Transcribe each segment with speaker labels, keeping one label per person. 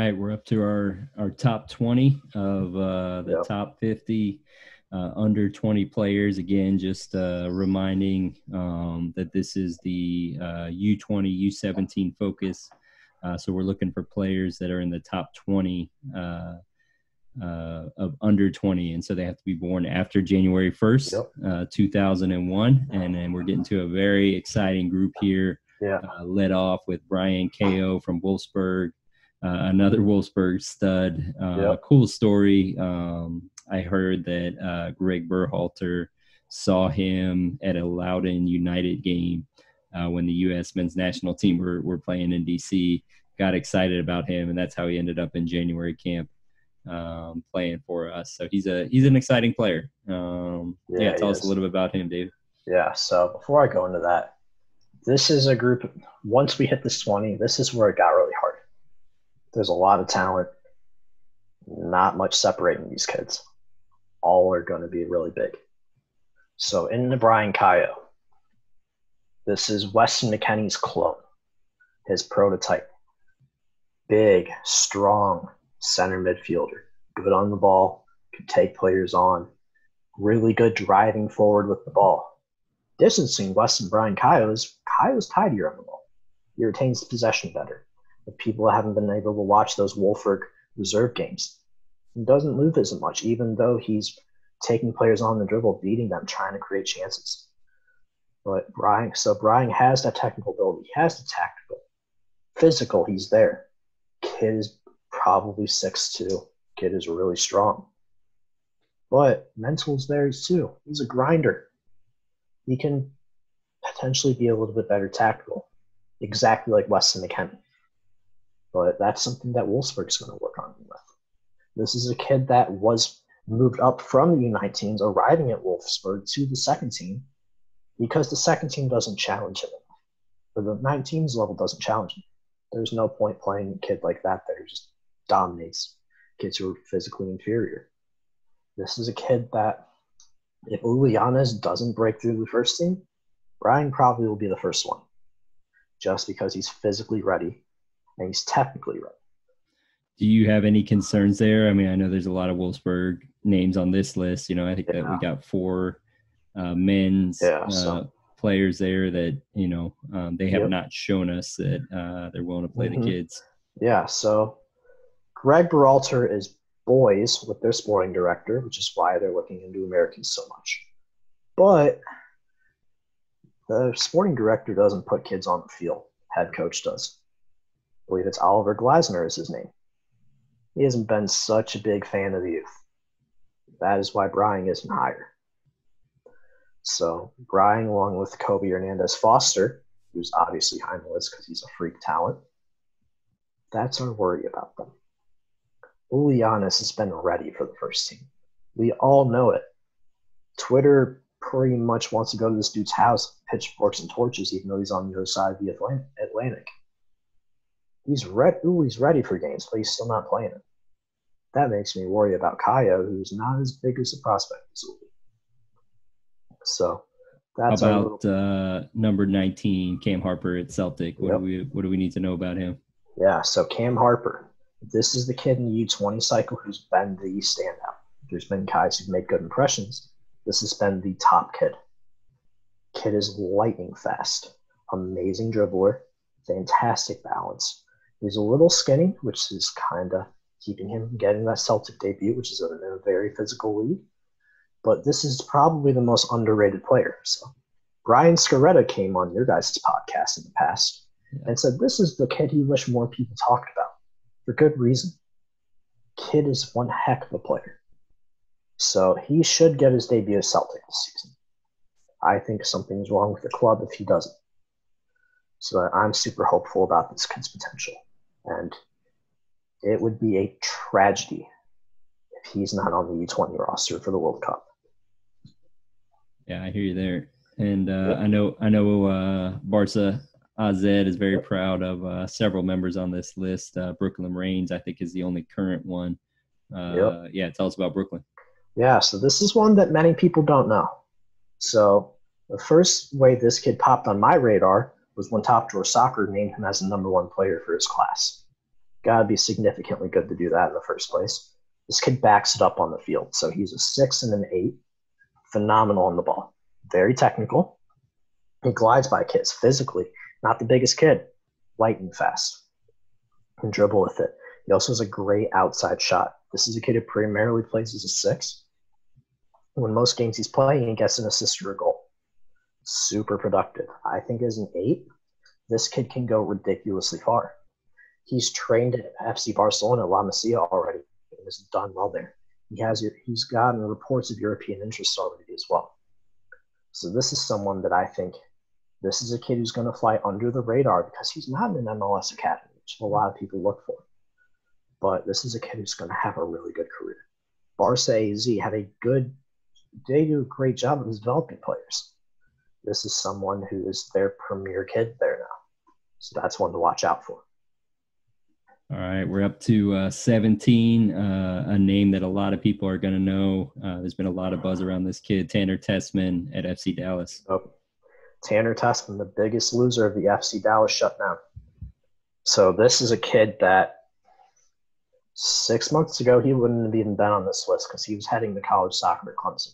Speaker 1: right, we're up to our top 20 of the top 50 under 20 players. Again, just reminding that this is the U20, U17 focus. So we're looking for players that are in the top 20 of under 20. And so they have to be born after January 1st, 2001. And then we're getting to a very exciting group here, led off with Brian Ko from Wolfsburg. Another Wolfsburg stud. Cool story. I heard that Greg Berhalter saw him at a Loudoun United game when the U.S. men's national team were playing in D.C., got excited about him, and that's how he ended up in January camp playing for us. So he's an exciting player. Tell us a little bit about him, Dave.
Speaker 2: Yeah, so before I go into that, this is a group, once we hit this 20, this is where it got really hard. There's a lot of talent, not much separating these kids. All are going to be really big. So in the Brian Ko, this is Weston McKennie's clone, his prototype. Big, strong center midfielder, good on the ball, could take players on, really good driving forward with the ball. Distancing Weston Brian Ko's tidier on the ball. He retains possession better. If people haven't been able to watch those Wolfsburg reserve games, he doesn't move as much, even though he's taking players on the dribble, beating them, trying to create chances. But Brian has that technical ability. He has the tactical. Physical, he's there. Kid is probably 6'2". Kid is really strong. But mental's there too. He's a grinder. He can potentially be a little bit better tactical, exactly like Weston McKennie. But that's something that Wolfsburg's going to work on with. This is a kid that was moved up from the U19s, arriving at Wolfsburg to the second team, because the second team doesn't challenge him. Or the 19s level doesn't challenge him. There's no point playing a kid like that who just dominates kids who are physically inferior. This is a kid that, if Julianes doesn't break through the first team, Brian probably will be the first one, just because he's physically ready and he's technically ready.
Speaker 1: Do you have any concerns there? I mean, I know there's a lot of Wolfsburg names on this list. I think that we got 4 men's players there that, they have not shown us that they're willing to play the kids.
Speaker 2: Yeah, so Greg Berhalter is boys with their sporting director, which is why they're looking into Americans so much. But the sporting director doesn't put kids on the field. Head coach does. I believe it's Oliver Glasner is his name. He hasn't been such a big fan of the youth. That is why Brian isn't higher. So Brian, along with Kobe Hernandez Foster, who's obviously high on the list because he's a freak talent, that's our worry about them. Julianes has been ready for the first team. We all know it. Twitter pretty much wants to go to this dude's house, pitchforks and torches, even though he's on the other side of the Atlantic. He's ready for games, but he's still not playing it. That makes me worry about Ko, who's not as big as a prospect as Uli. So that's
Speaker 1: how about number 19, Cam Harper at Celtic. What do we need to know about him?
Speaker 2: Yeah, so Cam Harper. This is the kid in the U20 cycle who's been the standout. There's been guys who've made good impressions. This has been the top kid. Kid is lightning fast. Amazing dribbler. Fantastic balance. He's a little skinny, which is kind of keeping him from getting that Celtic debut, which is in a very physical league. But this is probably the most underrated player. So Brian Scaretta came on your guys' podcast in the past and said this is the kid he wished more people talked about. For good reason. Kid is one heck of a player. So he should get his debut at Celtic this season. I think something's wrong with the club if he doesn't. So I'm super hopeful about this kid's potential. And it would be a tragedy if he's not on the U20 roster for the World Cup.
Speaker 1: Yeah, I hear you there. And I know Barca AZ is very proud of several members on this list. Brooklyn Reigns, I think, is the only current one. Yeah, tell us about Brooklyn.
Speaker 2: Yeah, so this is one that many people don't know. So the first way this kid popped on my radar was when Top Drawer Soccer named him as the #1 player for his class. Got to be significantly good to do that in the first place. This kid backs it up on the field. So he's a 6 and an 8. Phenomenal on the ball. Very technical. He glides by kids physically. Not the biggest kid. Light and fast. Can dribble with it. He also has a great outside shot. This is a kid who primarily plays as a 6. When most games he's playing, he gets an assist or a goal. Super productive. I think as an 8, this kid can go ridiculously far. He's trained at FC Barcelona, La Masia already, and has done well there. He's gotten reports of European interest already as well. So this is someone that I think this is a kid who's going to fly under the radar because he's not in an MLS academy, which a lot of people look for. But this is a kid who's going to have a really good career. Barca AZ they do a great job of developing players. This is someone who is their premier kid there now. So that's one to watch out for.
Speaker 1: All right, we're up to 17, a name that a lot of people are going to know. There's been a lot of buzz around this kid, Tanner Tessman at FC Dallas.
Speaker 2: Oh, Tanner Tessman, the biggest loser of the FC Dallas shutdown. So this is a kid that 6 months ago, he wouldn't have even been on this list because he was heading to college soccer at Clemson.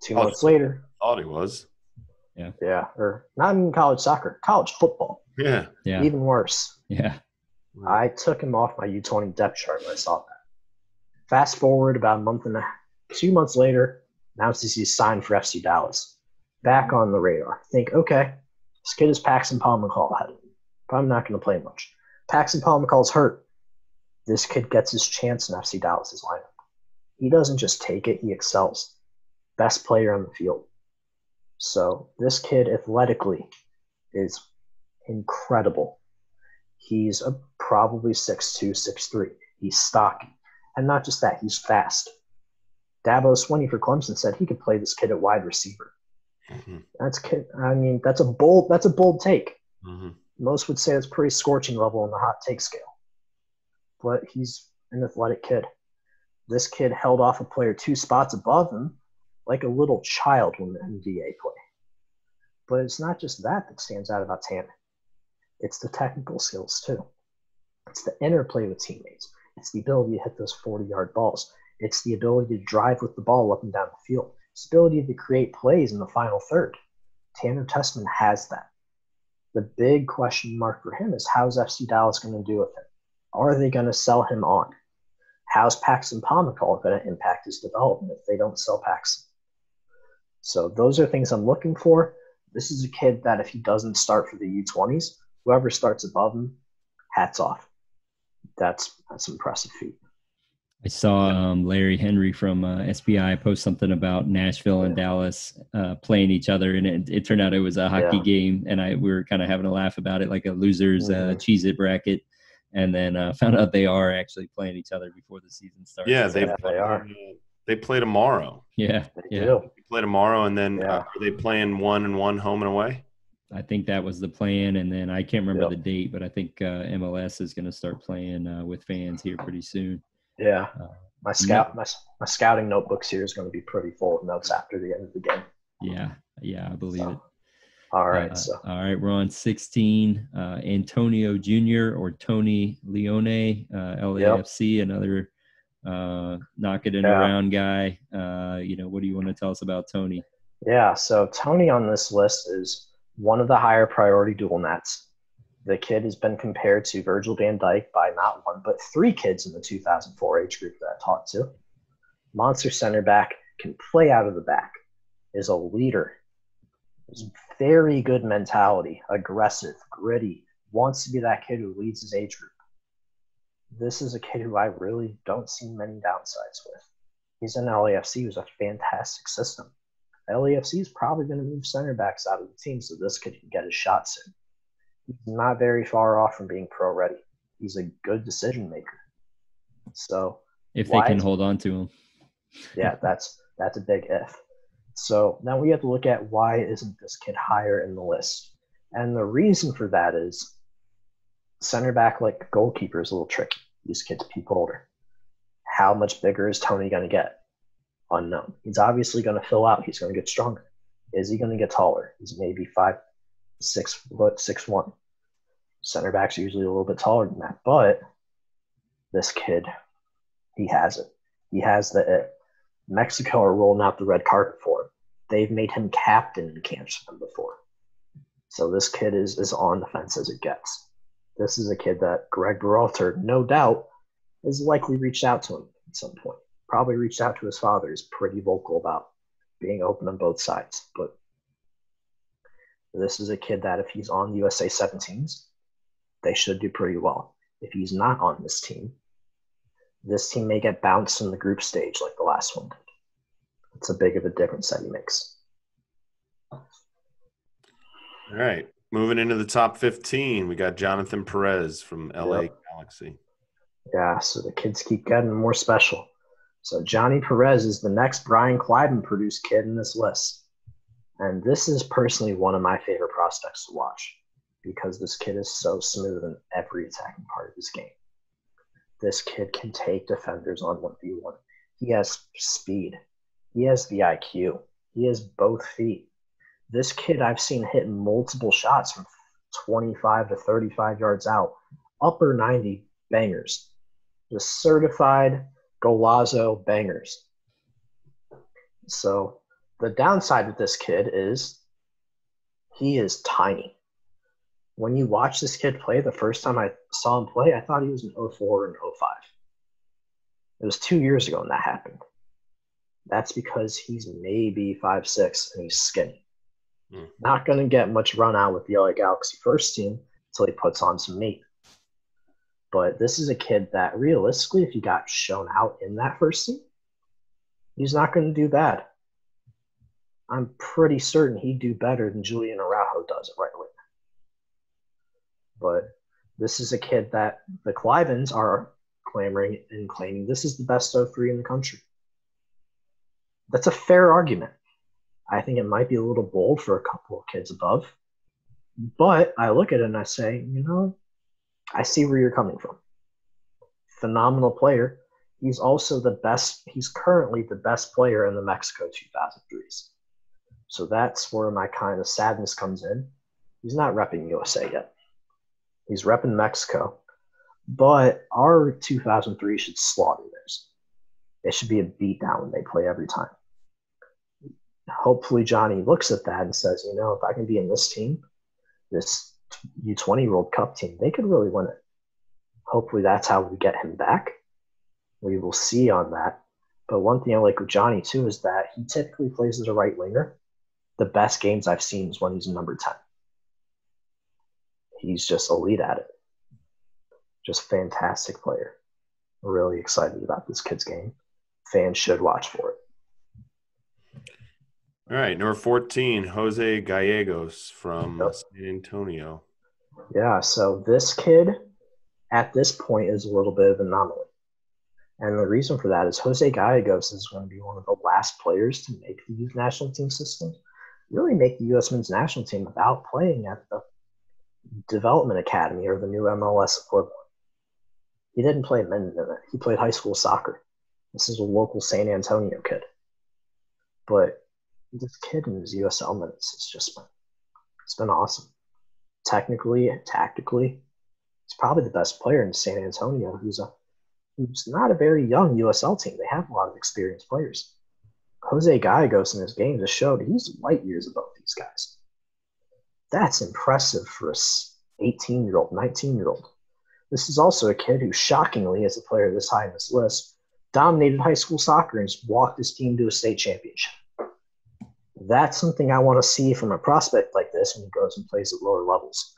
Speaker 2: 2 months later.
Speaker 3: I thought he was.
Speaker 2: Yeah, or not even college soccer, college football.
Speaker 3: Yeah.
Speaker 2: Even worse.
Speaker 1: Yeah.
Speaker 2: I took him off my U20 depth chart when I saw that. Fast forward about 2 months later, announces he's signed for FC Dallas. Back on the radar. Think, okay, this kid is Paxton Palmacall ahead of him. Probably not going to play much. Paxton Palmacall's hurt. This kid gets his chance in FC Dallas's lineup. He doesn't just take it, he excels. Best player on the field. So this kid athletically is incredible. He's probably 6'2", 6'3". He's stocky. And not just that, he's fast. Dabo Swinney for Clemson said he could play this kid at wide receiver. Mm-hmm. That's a bold take. Mm-hmm. Most would say it's pretty scorching level on the hot take scale. But he's an athletic kid. This kid held off a player 2 spots above him like a little child when the NBA play. But it's not just that stands out about Tanner. It's the technical skills, too. It's the interplay with teammates. It's the ability to hit those 40-yard balls. It's the ability to drive with the ball up and down the field. It's the ability to create plays in the final third. Tanner Tessman has that. The big question mark for him is how's FC Dallas going to do with him? Are they going to sell him on? How's Paxton Palmacall going to impact his development if they don't sell Paxton? So those are things I'm looking for. This is a kid that if he doesn't start for the U20s, whoever starts above him, hats off. That's an impressive feat.
Speaker 1: I saw Larry Henry from SBI post something about Nashville and Dallas playing each other, and it turned out it was a hockey game, and we were kind of having a laugh about it, like a loser's Cheez-It bracket, and then found out they are actually playing each other before the season starts.
Speaker 3: Yeah, they are. They play tomorrow.
Speaker 1: Yeah,
Speaker 2: They
Speaker 3: play tomorrow, and then are they playing 1-1 home and away?
Speaker 1: I think that was the plan, and then I can't remember the date, but I think MLS is going to start playing with fans here pretty soon.
Speaker 2: Yeah, my scouting notebooks here is going to be pretty full of notes after the end of the game.
Speaker 1: Yeah, I believe it.
Speaker 2: All right,
Speaker 1: all right, we're on 16. Antonio Jr. or Tony Leone, LAFC, another knocking it around guy. What do you want to tell us about Tony?
Speaker 2: Yeah, so Tony on this list is one of the higher priority dual nats. The kid has been compared to Virgil van Dijk by not one, but 3 kids in the 2004 age group that I talked to. Monster center back, can play out of the back, is a leader, has very good mentality, aggressive, gritty, wants to be that kid who leads his age group. This is a kid who I really don't see many downsides with. He's in LAFC, who's a fantastic system. LAFC is probably going to move center backs out of the team so this kid can get his shot soon. He's not very far off from being pro ready. He's a good decision maker. So
Speaker 1: if they can hold on to him.
Speaker 2: Yeah, that's a big if. So now we have to look at why isn't this kid higher in the list? And the reason for that is center back like goalkeeper is a little tricky. These kids peak older. How much bigger is Tony going to get? Unknown. He's obviously going to fill out. He's going to get stronger. Is he going to get taller? He's maybe 6'1". Center backs are usually a little bit taller than that. But this kid, he has it. He has the it. Mexico are rolling out the red carpet for him. They've made him captain in camps for them before. So this kid is on the fence as it gets. This is a kid that Greg Berhalter, no doubt, has likely reached out to him at some point. Probably reached out to his father. He's pretty vocal about being open on both sides. But this is a kid that if he's on the USA 17s, they should do pretty well. If he's not on this team may get bounced in the group stage like the last one did. It's a big of a difference that he makes.
Speaker 3: All right. Moving into the top 15, we got Jonathan Perez from LA Galaxy.
Speaker 2: Yeah, so the kids keep getting more special. So Johnny Perez is the next Brian Kleiben-produced kid in this list. And this is personally one of my favorite prospects to watch because this kid is so smooth in every attacking part of his game. This kid can take defenders on 1v1. He has speed. He has the IQ. He has both feet. This kid I've seen hit multiple shots from 25 to 35 yards out, upper 90 bangers. Just certified Golazo bangers. So the downside with this kid is he is tiny. When you watch this kid play, the first time I saw him play, I thought he was an 04 and 05. It was 2 years ago when that happened. That's because he's maybe 5'6" and he's skinny. Not going to get much run out with the LA Galaxy first team until he puts on some meat. But this is a kid that realistically, if he got shown out in that first team, he's not going to do bad. I'm pretty certain he'd do better than Julian Araujo does at right wing. But this is a kid that the Clivens are clamoring and claiming this is the best 03 in the country. That's a fair argument. I think it might be a little bold for a couple of kids above. But I look at it and I say, I see where you're coming from. Phenomenal player. He's also the best. He's currently the best player in the Mexico 2003s. So that's where my kind of sadness comes in. He's not repping USA yet. He's repping Mexico. But our 2003 should slaughter theirs. It should be a beatdown when they play every time. Hopefully Johnny looks at that and says, if I can be in this team, this U20 World Cup team, they could really win it. Hopefully that's how we get him back. We will see on that. But one thing I like with Johnny, too, is that he typically plays as a right winger. The best games I've seen is when he's number 10. He's just elite at it. Just fantastic player. Really excited about this kid's game. Fans should watch for it.
Speaker 3: All right, number 14, Jose Gallegos from San Antonio.
Speaker 2: Yeah, so this kid at this point is a little bit of an anomaly. And the reason for that is Jose Gallegos is going to be one of the last players to make the youth national team system, really make the U.S. men's national team without playing at the development academy or the new MLS equivalent. He didn't play men in it. He played high school soccer. This is a local San Antonio kid. But this kid in his USL minutes it's been awesome. Technically and tactically, he's probably the best player in San Antonio who's not a very young USL team. They have a lot of experienced players. Jose Gallegos in his game just showed he's light years above these guys. That's impressive for a 18-year-old, 19-year-old. This is also a kid who, shockingly, as a player this high in this list, dominated high school soccer and walked his team to a state championship. That's something I want to see from a prospect like this when he goes and plays at lower levels.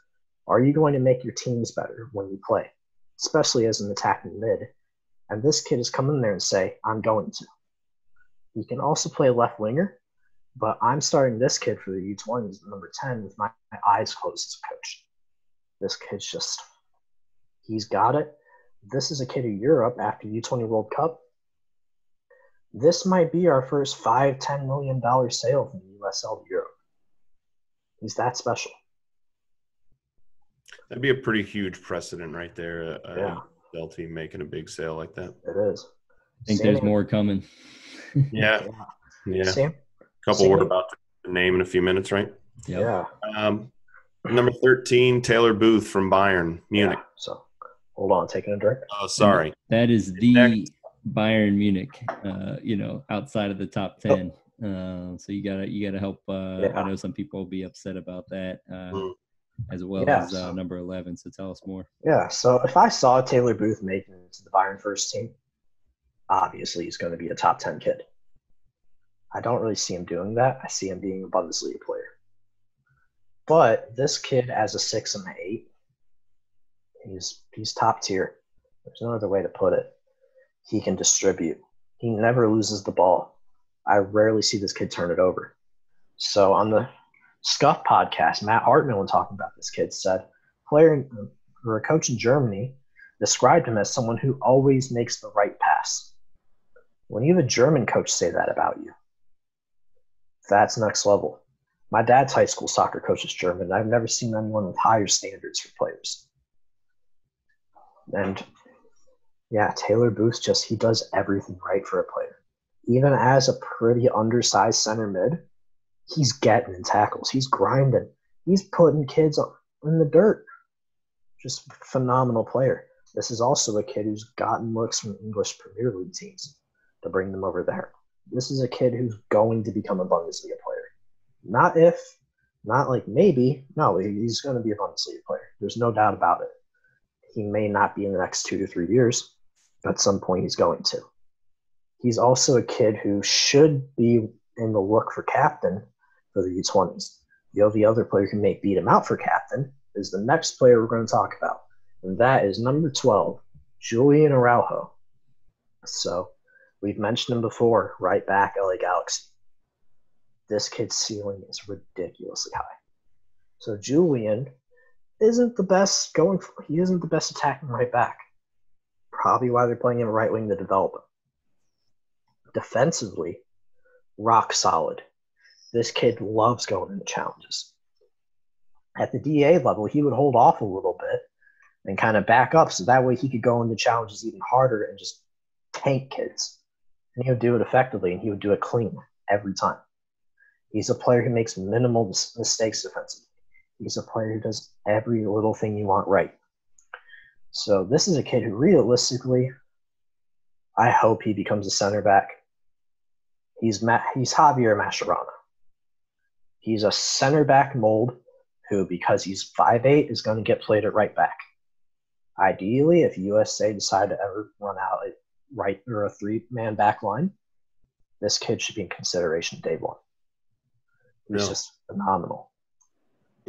Speaker 2: Are you going to make your teams better when you play, especially as an attacking mid? And this kid is coming in there and say, I'm going to. He can also play left winger, but I'm starting this kid for the U20s, number 10, with my eyes closed as a coach. This kid's he's got it. This is a kid in Europe after U20 World Cup. This might be our first $5-10 million sale from the USL to Europe. He's that special.
Speaker 3: That'd be a pretty huge precedent right there. USL team making a big sale like that.
Speaker 2: It is.
Speaker 1: I think there's more coming.
Speaker 3: Yeah.
Speaker 2: Sam?
Speaker 3: Couple word about the name in a few minutes, right?
Speaker 1: Yep.
Speaker 2: Yeah.
Speaker 3: Number 13, Taylor Booth from Bayern Munich.
Speaker 2: Yeah, so hold on, taking a drink.
Speaker 3: Oh, sorry.
Speaker 1: That is the Bayern Munich, outside of the top 10. So you gotta help. I know some people will be upset about that, as well as number 11. So tell us more.
Speaker 2: Yeah. So if I saw Taylor Booth making it to the Bayern first team, obviously he's going to be a top 10 kid. I don't really see him doing that. I see him being a Bundesliga player. But this kid, as a 6 and an 8, he's top tier. There's no other way to put it. He can distribute. He never loses the ball. I rarely see this kid turn it over. So on the Scuff podcast, Matt Hartman, when talking about this kid, said a coach in Germany described him as someone who always makes the right pass. When you have a German coach say that about you, that's next level. My dad's high school soccer coach is German, and I've never seen anyone with higher standards for players. And yeah, Taylor Booth he does everything right for a player. Even as a pretty undersized center mid, he's getting in tackles. He's grinding. He's putting kids in the dirt. Just phenomenal player. This is also a kid who's gotten looks from English Premier League teams to bring them over there. This is a kid who's going to become a Bundesliga player. Not like maybe. No, he's going to be a Bundesliga player. There's no doubt about it. He may not be in the next 2 to 3 years. At some point, he's going to. He's also a kid who should be in the look for captain for the U20s. The other player who may beat him out for captain is the next player we're going to talk about, and that is number 12, Julian Araujo. So we've mentioned him before, right back, LA Galaxy. This kid's ceiling is ridiculously high. So Julian isn't the best he isn't the best attacking right back. Probably why they're playing him right wing to develop him. Defensively, rock solid. This kid loves going into challenges. At the DA level, he would hold off a little bit and kind of back up so that way he could go into challenges even harder and just tank kids. And he would do it effectively, and he would do it clean every time. He's a player who makes minimal mistakes defensively. He's a player who does every little thing you want right. So this is a kid who realistically, I hope he becomes a center back. He's Javier Mascherano. He's a center back mold who, because he's 5'8", is going to get played at right back. Ideally, if USA decide to ever run out a right or a 3-man back line, this kid should be in consideration day one. He's just phenomenal.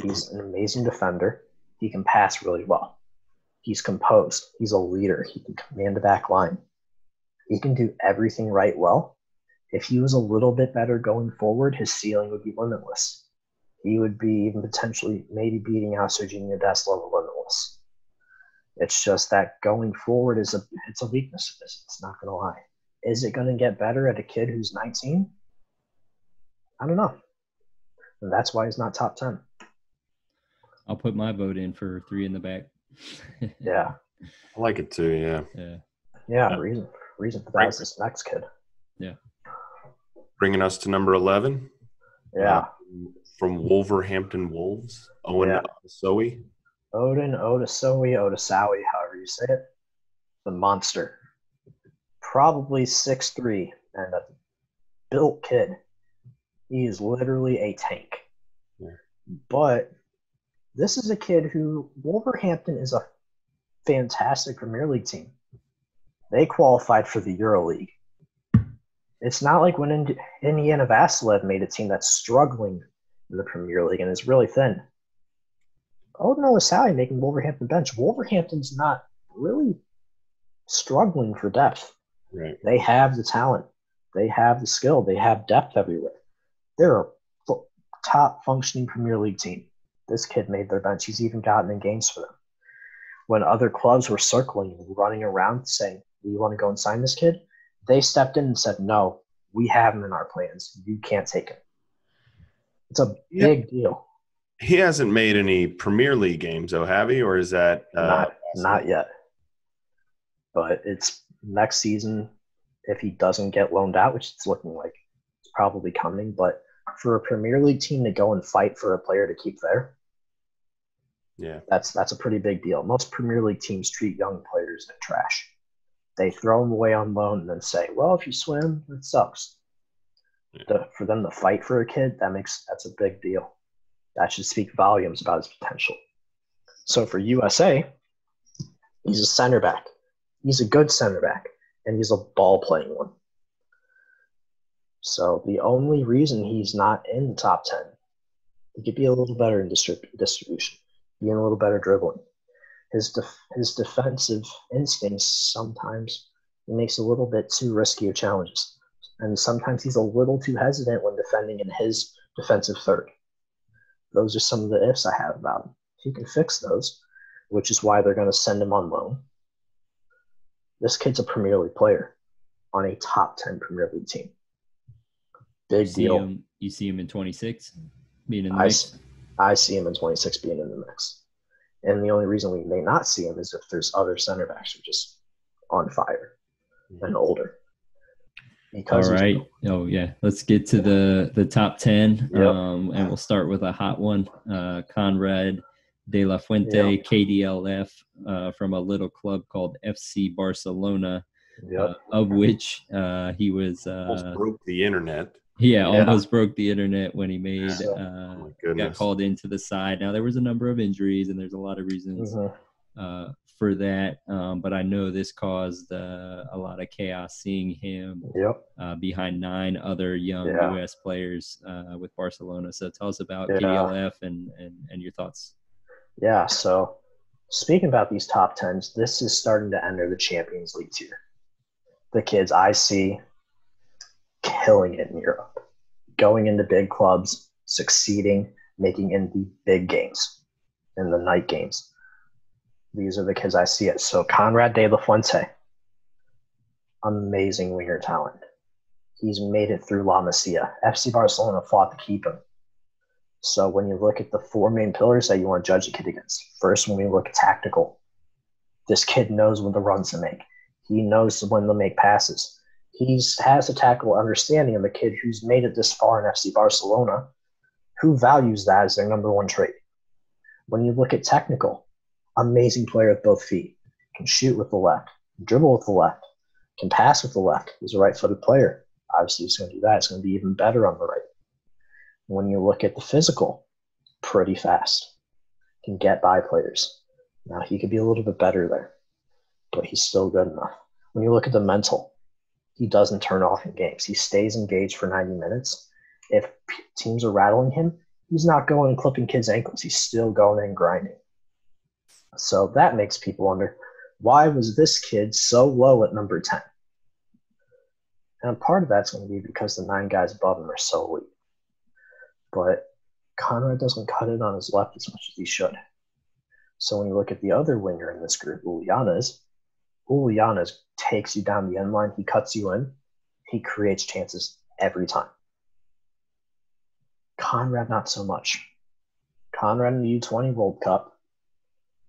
Speaker 2: He's an amazing defender. He can pass really well. He's composed. He's a leader. He can command the back line. He can do everything right well. If he was a little bit better going forward, his ceiling would be limitless. He would be even potentially maybe beating out Serginho Dest level limitless. It's just that going forward it's a weakness of this. It's not going to lie. Is it going to get better at a kid who's 19? I don't know. And that's why he's not top 10.
Speaker 1: I'll put my vote in for 3 in the back.
Speaker 2: Yeah.
Speaker 3: I like it too, yeah.
Speaker 2: Yeah, reason for that is this next kid.
Speaker 1: Yeah.
Speaker 3: Bringing us to number 11.
Speaker 2: Yeah.
Speaker 3: From Wolverhampton Wolves, Owen Otasowie.
Speaker 2: Otasowie, however you say it. The monster. Probably 6'3", and a built kid. He is literally a tank. Yeah. But this is a kid who Wolverhampton is a fantastic Premier League team. They qualified for the EuroLeague. It's not like when Indiana Vassilev made a team that's struggling in the Premier League and is really thin. Odin Olasali making Wolverhampton bench. Wolverhampton's not really struggling for depth.
Speaker 3: Right.
Speaker 2: They have the talent. They have the skill. They have depth everywhere. They're a top functioning Premier League team. This kid made their bench. He's even gotten in games for them. When other clubs were circling and running around saying, "We want to go and sign this kid," they stepped in and said, "No, we have him in our plans. You can't take him." It's a big deal.
Speaker 3: He hasn't made any Premier League games, though, have he? Or is that
Speaker 2: not yet? But it's next season if he doesn't get loaned out, which it's looking like it's probably coming. But for a Premier League team to go and fight for a player to keep there,
Speaker 3: Yeah.
Speaker 2: That's a pretty big deal. Most Premier League teams treat young players like trash. They throw them away on loan and then say, well, if you swim, it sucks. Yeah. For them to fight for a kid, that's a big deal. That should speak volumes about his potential. So for USA, he's a center back. He's a good center back, and he's a ball-playing one. So the only reason he's not in the top 10, he could be a little better in distribution, be a little better dribbling. His defensive instincts sometimes he makes a little bit too risky of challenges. And sometimes he's a little too hesitant when defending in his defensive third. Those are some of the ifs I have about him. He can fix those, which is why they're going to send him on loan. This kid's a Premier League player on a top 10 Premier League team. Big deal.
Speaker 1: You see him in 26 being in the mix?
Speaker 2: I see him in 26 being in the mix. And the only reason we may not see him is if there's other center backs who are just on fire and older.
Speaker 3: All right.
Speaker 1: Oh, yeah. Let's get to the top 10. Yep. And we'll start with a hot one. Conrad De La Fuente, yep. KDLF, from a little club called FC Barcelona,
Speaker 2: yep.
Speaker 1: Of which he was
Speaker 3: almost broke the internet.
Speaker 1: Yeah, almost broke the internet when he made got called into the side. Now, there was a number of injuries, and there's a lot of reasons for that. But I know this caused a lot of chaos seeing him behind 9 other young U.S. players with Barcelona. So tell us about KDLF and your thoughts.
Speaker 2: Yeah, so speaking about these top 10s, this is starting to enter the Champions League tier. The kids I see killing it in Europe, going into big clubs, succeeding, making in the big games, in the night games. These are the kids I see it. So Conrad De La Fuente, amazing winger talent. He's made it through La Masia. FC Barcelona fought to keep him. So when you look at the 4 main pillars that you want to judge a kid against, first, when we look at tactical, this kid knows when to runs to make. He knows when to make passes. He has a tactical understanding of a kid who's made it this far in FC Barcelona, who values that as their number one trait. When you look at technical, amazing player with both feet, can shoot with the left, dribble with the left, can pass with the left. He's a right-footed player. Obviously, he's going to do that. It's going to be even better on the right. When you look at the physical, pretty fast, can get by players. Now, he could be a little bit better there, but he's still good enough. When you look at the mental, he doesn't turn off in games. He stays engaged for 90 minutes. If teams are rattling him, he's not going and clipping kids' ankles. He's still going and grinding. So that makes people wonder, why was this kid so low at number 10? And part of that's going to be because the 9 guys above him are so elite. But Conrad doesn't cut it on his left as much as he should. So when you look at the other winger in this group, Julianez takes you down the end line. He cuts you in. He creates chances every time. Conrad, not so much. Conrad in the U20 World Cup,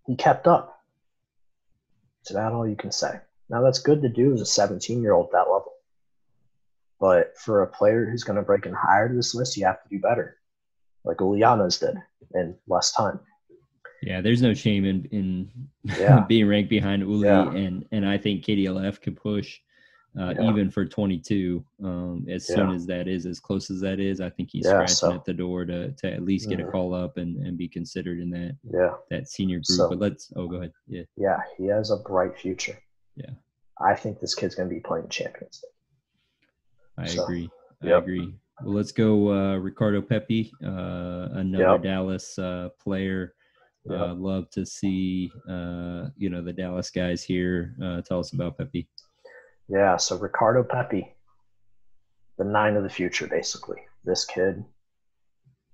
Speaker 2: he kept up. It's about all you can say. Now, that's good to do as a 17-year-old at that level. But for a player who's going to break in higher to this list, you have to do better, like Julianez did in less time.
Speaker 1: Yeah, there's no shame in being ranked behind Uli, and I think KDLF could push even for 22 as soon as that is, as close as that is. I think he's scratching at the door to at least get a call up and be considered in that senior group. So, but go ahead.
Speaker 2: Yeah, he has a bright future.
Speaker 1: Yeah.
Speaker 2: I think this kid's going to be playing Champions
Speaker 1: League. I agree. I agree. Well, let's go Ricardo Pepe, another Dallas player. Love to see, the Dallas guys here. Tell us about Pepe.
Speaker 2: Yeah, so Ricardo Pepe, the 9 of the future, basically. This kid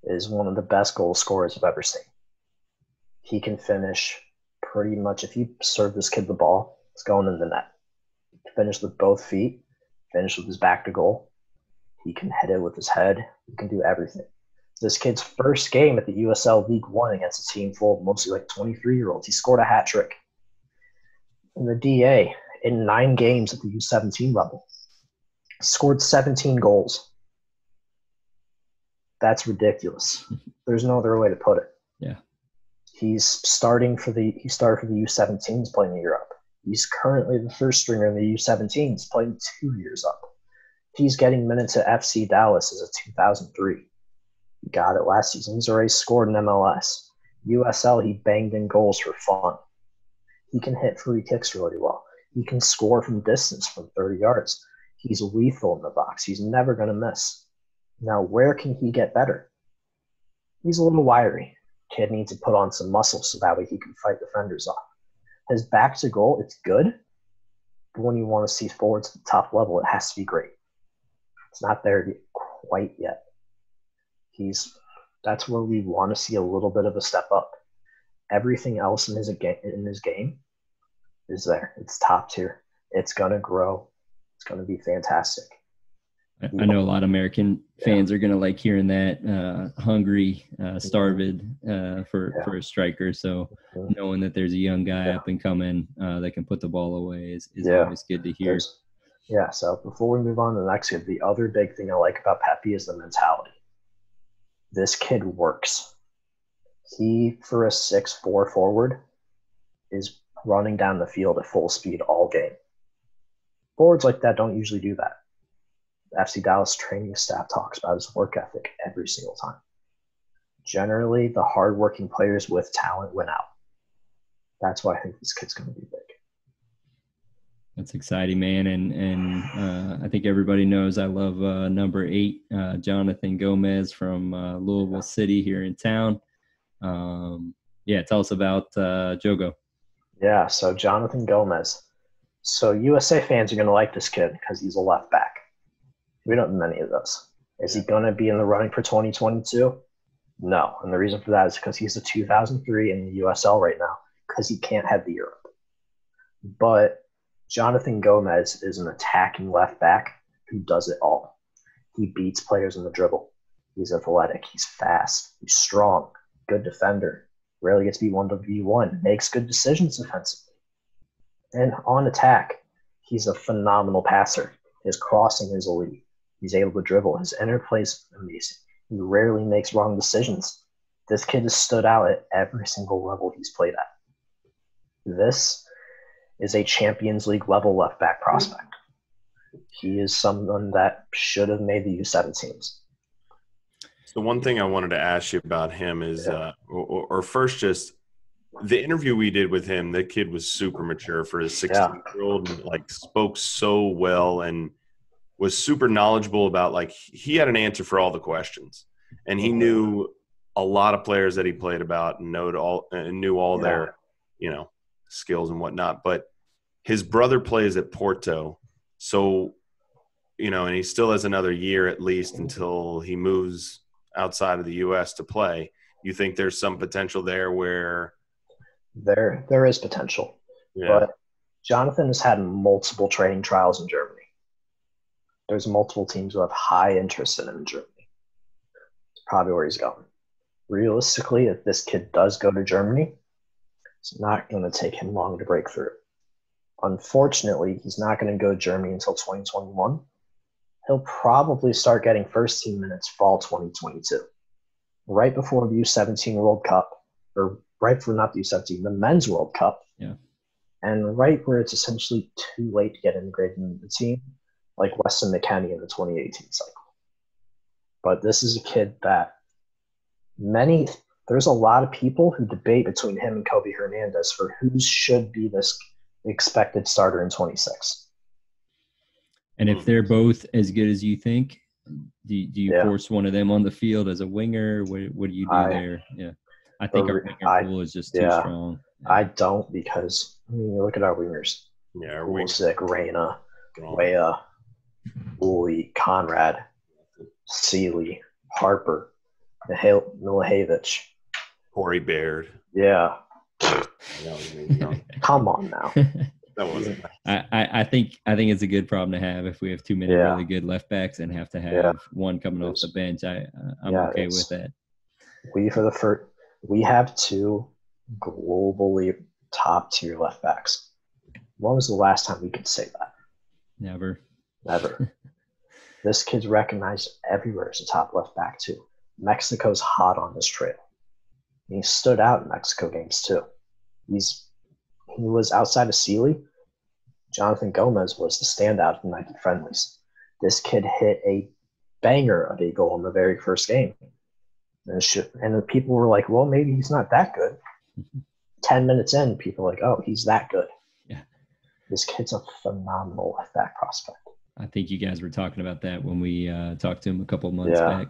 Speaker 2: is one of the best goal scorers I've ever seen. He can finish pretty much, if you serve this kid the ball, it's going in the net. Finish with both feet, finish with his back to goal. He can hit it with his head. He can do everything. This kid's first game at the USL League One against a team full of mostly like 23-year-olds, he scored a hat trick. In the DA, in 9 games at the U17 level, scored 17 goals. That's ridiculous. There's no other way to put it.
Speaker 1: Yeah.
Speaker 2: He started for the U17s playing in Europe. He's currently the first stringer in the U17s, playing 2 years up. He's getting minutes at FC Dallas as a 2003. He got it last season. He's already scored in MLS. USL, he banged in goals for fun. He can hit free kicks really well. He can score from distance from 30 yards. He's lethal in the box. He's never going to miss. Now, where can he get better? He's a little wiry. Kid needs to put on some muscle so that way he can fight defenders off. His back to goal, it's good, but when you want to see forwards at the top level, it has to be great. It's not there quite yet. That's where we want to see a little bit of a step up. Everything else in his game is there. It's top tier. It's going to grow. It's going to be fantastic.
Speaker 1: I know a lot of American fans are going to like hearing that, hungry, starved for a striker. So knowing that there's a young guy up and coming that can put the ball away is always good to hear.
Speaker 2: So before we move on to the next kid, the other big thing I like about Pepe is the mentality. This kid works. He, for a 6'4" forward, is running down the field at full speed all game. Forwards like that don't usually do that. The FC Dallas training staff talks about his work ethic every single time. Generally, the hardworking players with talent win out. That's why I think this kid's going to be big.
Speaker 1: That's exciting, man. And I think everybody knows I love number 8, Jonathan Gomez from Louisville City here in town. Tell us about Jogo.
Speaker 2: Yeah, so Jonathan Gomez. So USA fans are going to like this kid because he's a left back. We don't have many of those. Is he going to be in the running for 2022? No. And the reason for that is because he's a 2003 in the USL right now because he can't head to Europe. But Jonathan Gomez is an attacking left back who does it all. He beats players in the dribble. He's athletic. He's fast. He's strong. Good defender. Rarely gets beat 1v1. Makes good decisions defensively. And on attack, he's a phenomenal passer. His crossing is elite. He's able to dribble. His interplay is amazing. He rarely makes wrong decisions. This kid has stood out at every single level he's played at. This is a Champions League level left back prospect. He is someone that should have made the U17s.
Speaker 3: So one thing I wanted to ask you about him is, or first just the interview we did with him, that kid was super mature for his 16-year-old and spoke so well and was super knowledgeable about he had an answer for all the questions. And he knew a lot of players that he played about and knew all their, skills and whatnot. But his brother plays at Porto. So, and he still has another year at least until he moves outside of the U.S. to play. You think there's some potential there where
Speaker 2: there is potential. Yeah. But Jonathan has had multiple training trials in Germany. There's multiple teams who have high interest in him in Germany. It's probably where he's going. Realistically, if this kid does go to Germany, it's not going to take him long to break through. Unfortunately, he's not going to go to Germany until 2021. He'll probably start getting first team minutes fall 2022, right before the U17 World Cup, or right before not the U17, the Men's World Cup.
Speaker 1: Yeah.
Speaker 2: And right where it's essentially too late to get integrated into the team, like Weston McKennie in the 2018 cycle. But this is a kid that there's a lot of people who debate between him and Kobe Hernandez for who should be this expected starter in 26.
Speaker 1: And if they're both as good as you think, do you force one of them on the field as a winger? What do you do there? Yeah. I think our winger pool is just too strong. Yeah.
Speaker 2: I don't, because you look at our wingers.
Speaker 3: Yeah, our
Speaker 2: Wolfsburg, Reyna, Wea, Uli, Conrad, Seeley, Harper, Milojevic,
Speaker 3: Corey Baird.
Speaker 2: Yeah. Come on now.
Speaker 3: That wasn't.
Speaker 1: I think it's a good problem to have if we have too many really good left backs and have to have one coming off the bench. I'm okay with that.
Speaker 2: We have 2 globally top tier left backs. When was the last time we could say that?
Speaker 1: Never.
Speaker 2: This kid's recognized everywhere as a top left back too. Mexico's hot on this trail. He stood out in Mexico games too. He was outside of Sealy. Jonathan Gomez was the standout in Nike friendlies. This kid hit a banger of a goal in the very first game. And the people were like, well, maybe he's not that good. 10 minutes in, people are like, oh, he's that good.
Speaker 1: Yeah.
Speaker 2: This kid's a phenomenal left-back prospect.
Speaker 1: I think you guys were talking about that when we talked to him a couple of months back.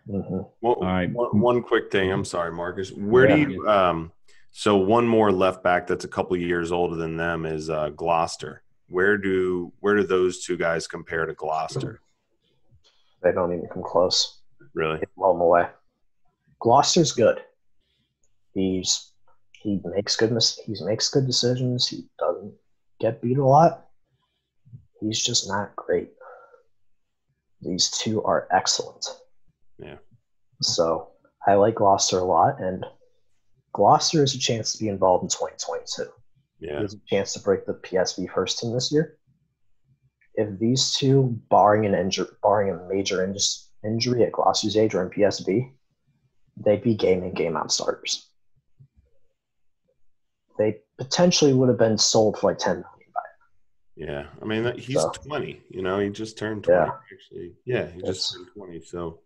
Speaker 3: Mm-hmm. Well, all right. One quick thing. I'm sorry, Marcus. Where do you so one more left back that's a couple of years older than them is Gloucester. Where do those two guys compare to Gloucester?
Speaker 2: They don't even come close.
Speaker 3: Really?
Speaker 2: They blow them away. Gloucester's good. He makes good decisions. He doesn't get beat a lot. He's just not great. These two are excellent.
Speaker 3: Yeah.
Speaker 2: So I like Gloucester a lot, and Gloucester has a chance to be involved in 2022.
Speaker 3: Yeah.
Speaker 2: He has a chance to break the PSV first team this year. If these two, barring a major injury at Gloucester's age or in PSV, they'd be game in, game out starters. They potentially would have been sold for like $10 million.
Speaker 3: Yeah, I mean he's 20. He just turned 20.
Speaker 2: Yeah.
Speaker 3: Actually, yeah, he just turned 20. So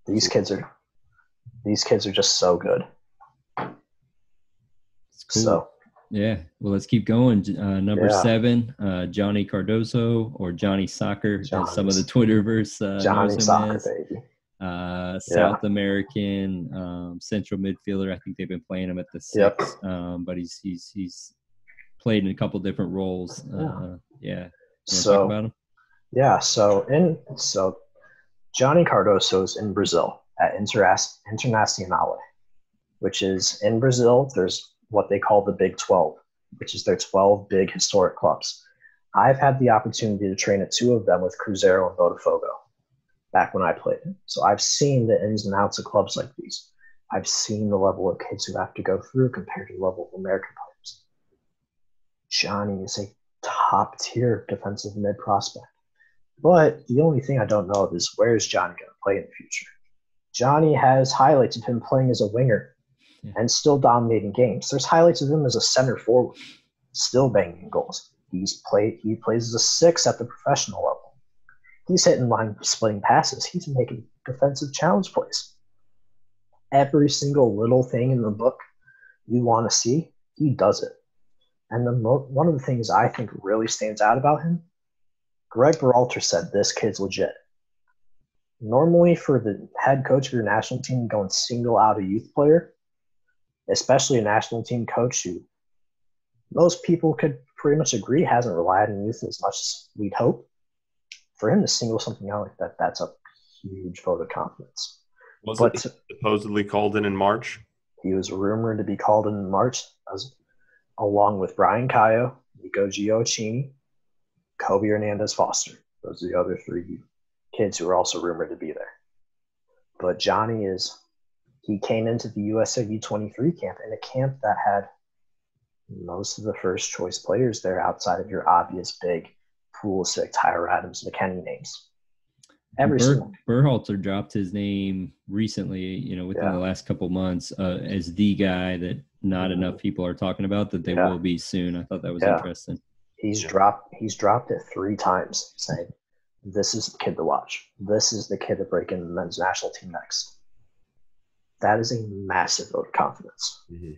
Speaker 2: these kids are just so good.
Speaker 1: It's cool.
Speaker 2: So
Speaker 1: yeah, well, let's keep going. Number 7, Johnny Cardoso, or Johnny Soccer, as some of the Twitterverse
Speaker 2: Johnny Soccer, baby.
Speaker 1: South American central midfielder. I think they've been playing him at the 6, but he's played in a couple different roles.
Speaker 2: So
Speaker 1: talk about him?
Speaker 2: Yeah. So Johnny Cardoso is in Brazil at Internacional, which is in Brazil. There's what they call the Big 12, which is their 12 big historic clubs. I've had the opportunity to train at 2 of them with Cruzeiro and Botafogo back when I played. So I've seen the ins and outs of clubs like these. I've seen the level of kids who have to go through compared to the level of American players. Johnny is a top-tier defensive mid prospect. But the only thing I don't know is where is Johnny going to play in the future? Johnny has highlights of him playing as a winger and still dominating games. There's highlights of him as a center forward, still banging goals. He plays as a 6 at the professional level. He's hitting line splitting passes. He's making defensive challenge plays. Every single little thing in the book you want to see, he does it. And one of the things I think really stands out about him, Greg Berhalter said this kid's legit. Normally for the head coach of your national team to go and single out a youth player, especially a national team coach who most people could pretty much agree hasn't relied on youth as much as we'd hope, for him to single something out like that, that's a huge vote of confidence.
Speaker 3: Was it supposedly called in March?
Speaker 2: He was rumored to be called in March, along with Brian Caio, Nico Gioacchini, Kobe Hernandez Foster. Those are the other 3 kids who are also rumored to be there. But Johnny he came into the USA U23 camp, in a camp that had most of the first choice players there outside of your obvious big Pulisic, Tyler Adams, McKennie names.
Speaker 1: Berhalter dropped his name recently, within the last couple months, as the guy that not enough people are talking about, that they will be soon. I thought that was interesting.
Speaker 2: He's dropped it 3 times, saying, this is the kid to watch. This is the kid to break in the men's national team next. That is a massive vote of confidence.
Speaker 3: Mm-hmm.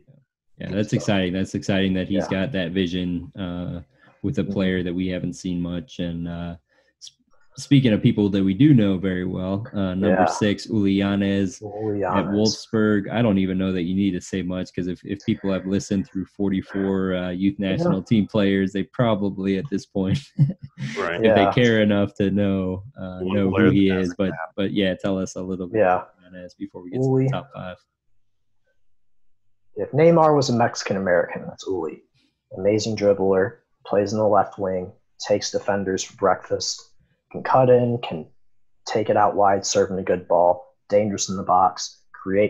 Speaker 1: Yeah, that's exciting. That's exciting that he's got that vision with a player that we haven't seen much. And speaking of people that we do know very well, number 6, Ulianes at Wolfsburg. I don't even know that you need to say much, because if people have listened through 44 youth national team players, they probably at this point, if they care enough to know who he is. But yeah, tell us a little bit about Ulianes before we get to the top 5.
Speaker 2: If Neymar was a Mexican-American, that's Uli. Amazing dribbler, plays in the left wing, takes defenders for breakfast, can cut in, can take it out wide, serving a good ball, dangerous in the box,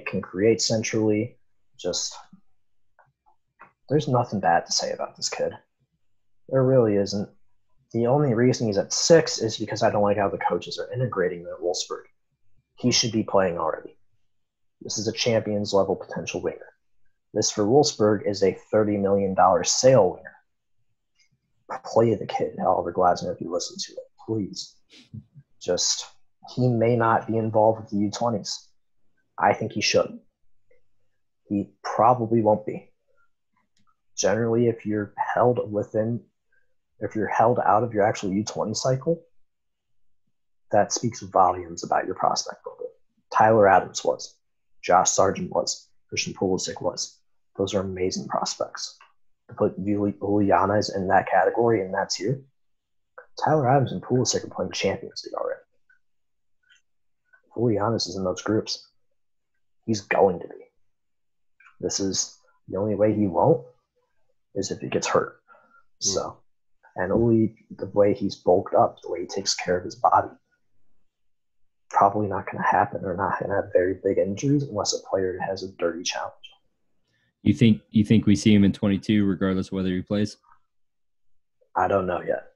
Speaker 2: can create centrally. Just, there's nothing bad to say about this kid. There really isn't. The only reason he's at 6 is because I don't like how the coaches are integrating him at Wolfsburg. He should be playing already. This is a Champions level potential winger. This for Wolfsburg is a $30 million sale winger. Play the kid, Oliver Glasner, if you listen to it, please. Just, he may not be involved with the U20s. I think he should. He probably won't be. Generally, if you're held out of your actual U20 cycle, that speaks volumes about your prospect level. Tyler Adams was. Josh Sargent was. Christian Pulisic was. Those are amazing prospects. To put Julianas in that category and that tier, Tyler Adams and Pulisic are playing Champions League already. Julianas is in those groups. He's going to be. This is the only way he won't is if he gets hurt. So, and only the way he's bulked up, the way he takes care of his body, probably not going to happen. Or not going to have very big injuries unless a player has a dirty challenge.
Speaker 1: You think we see him in 22 regardless of whether he plays?
Speaker 2: I don't know yet.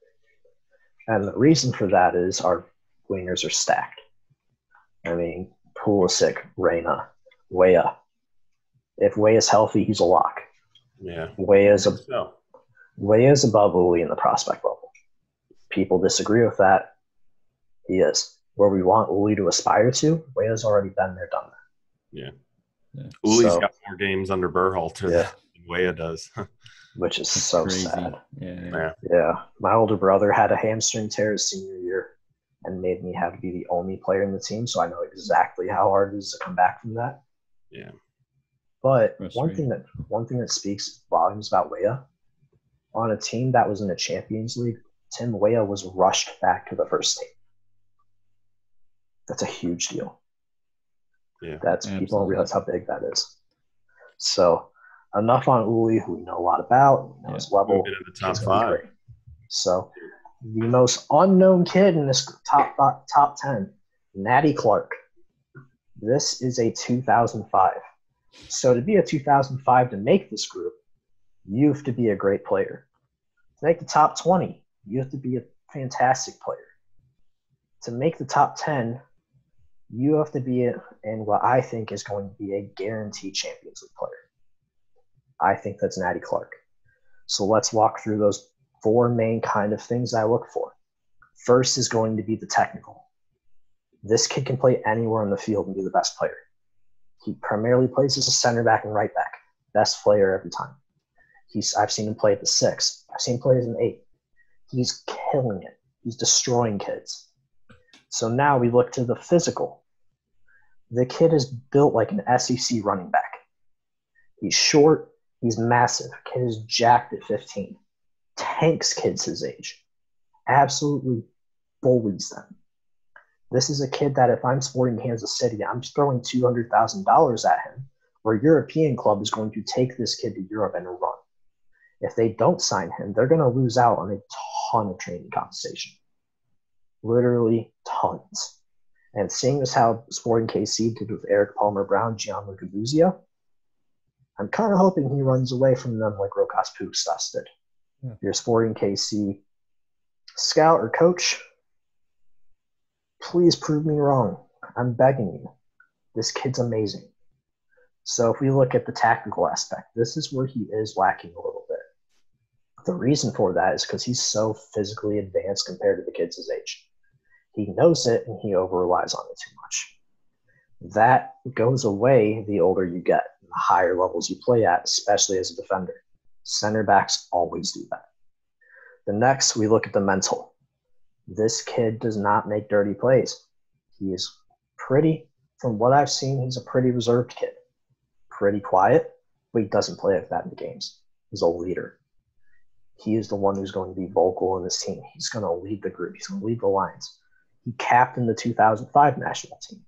Speaker 2: And the reason for that is our wingers are stacked. I mean, Pulisic, Reyna, Weah. If Weah's healthy, he's a lock.
Speaker 3: Yeah.
Speaker 2: Weah's above Uli in the prospect level. People disagree with that. He is. Where we want Uli to aspire to, Weah's already been there, done that.
Speaker 3: Yeah. Uli's got more games under Berhalter than Weah does.
Speaker 2: Which is so
Speaker 1: crazy.
Speaker 2: sad.
Speaker 1: Yeah.
Speaker 2: My older brother had a hamstring tear his senior year and made me have to be the only player in the team, so I know exactly how hard it is to come back from that.
Speaker 3: Yeah.
Speaker 2: But one thing that speaks volumes about Weah, on a team that was in the Champions League, Tim Weah was rushed back to the first team. That's a huge deal.
Speaker 3: Yeah,
Speaker 2: people don't realize how big that is. So enough on Uli, who we know a lot about, knows level.
Speaker 3: Moving in the top 5.
Speaker 2: So the most unknown kid in this top 10, Natty Clark. This is a 2005. So to be a 2005 to make this group, you have to be a great player. To make the top 20, you have to be a fantastic player. To make the top 10, you have to be in what I think is going to be a guaranteed Champions League player. I think that's Natty Clark. So let's walk through those 4 main kind of things I look for. First is going to be the technical. This kid can play anywhere on the field and be the best player. He primarily plays as a center back and right back. Best player every time. I've seen him play at the 6. I've seen him play as an 8. He's killing it. He's destroying kids. So now we look to the physical. The kid is built like an SEC running back. He's short. He's massive. Kid is jacked at 15. Tanks kids his age. Absolutely bullies them. This is a kid that if I'm Sporting Kansas City, I'm just throwing $200,000 at him, where a European club is going to take this kid to Europe and run. If they don't sign him, they're going to lose out on a ton of training compensation. Literally tons. And seeing as how Sporting KC did with Eric Palmer-Brown, Gianluca Buzia, I'm kind of hoping he runs away from them like Rokas Pugstas did. Yeah. If you're Sporting KC scout or coach, please prove me wrong. I'm begging you. This kid's amazing. So if we look at the tactical aspect, this is where he is lacking a little bit. The reason for that is because he's so physically advanced compared to the kids his age. He knows it and he over-relies on it too much. That goes away the older you get, the higher levels you play at, especially as a defender. Center backs always do that. The next, we look at the mental. This kid does not make dirty plays. He is from what I've seen, he's a pretty reserved kid. Pretty quiet, but he doesn't play like that in the games. He's a leader. He is the one who's going to be vocal in this team. He's going to lead the group. He's going to lead the lines. He captained the 2005 national team.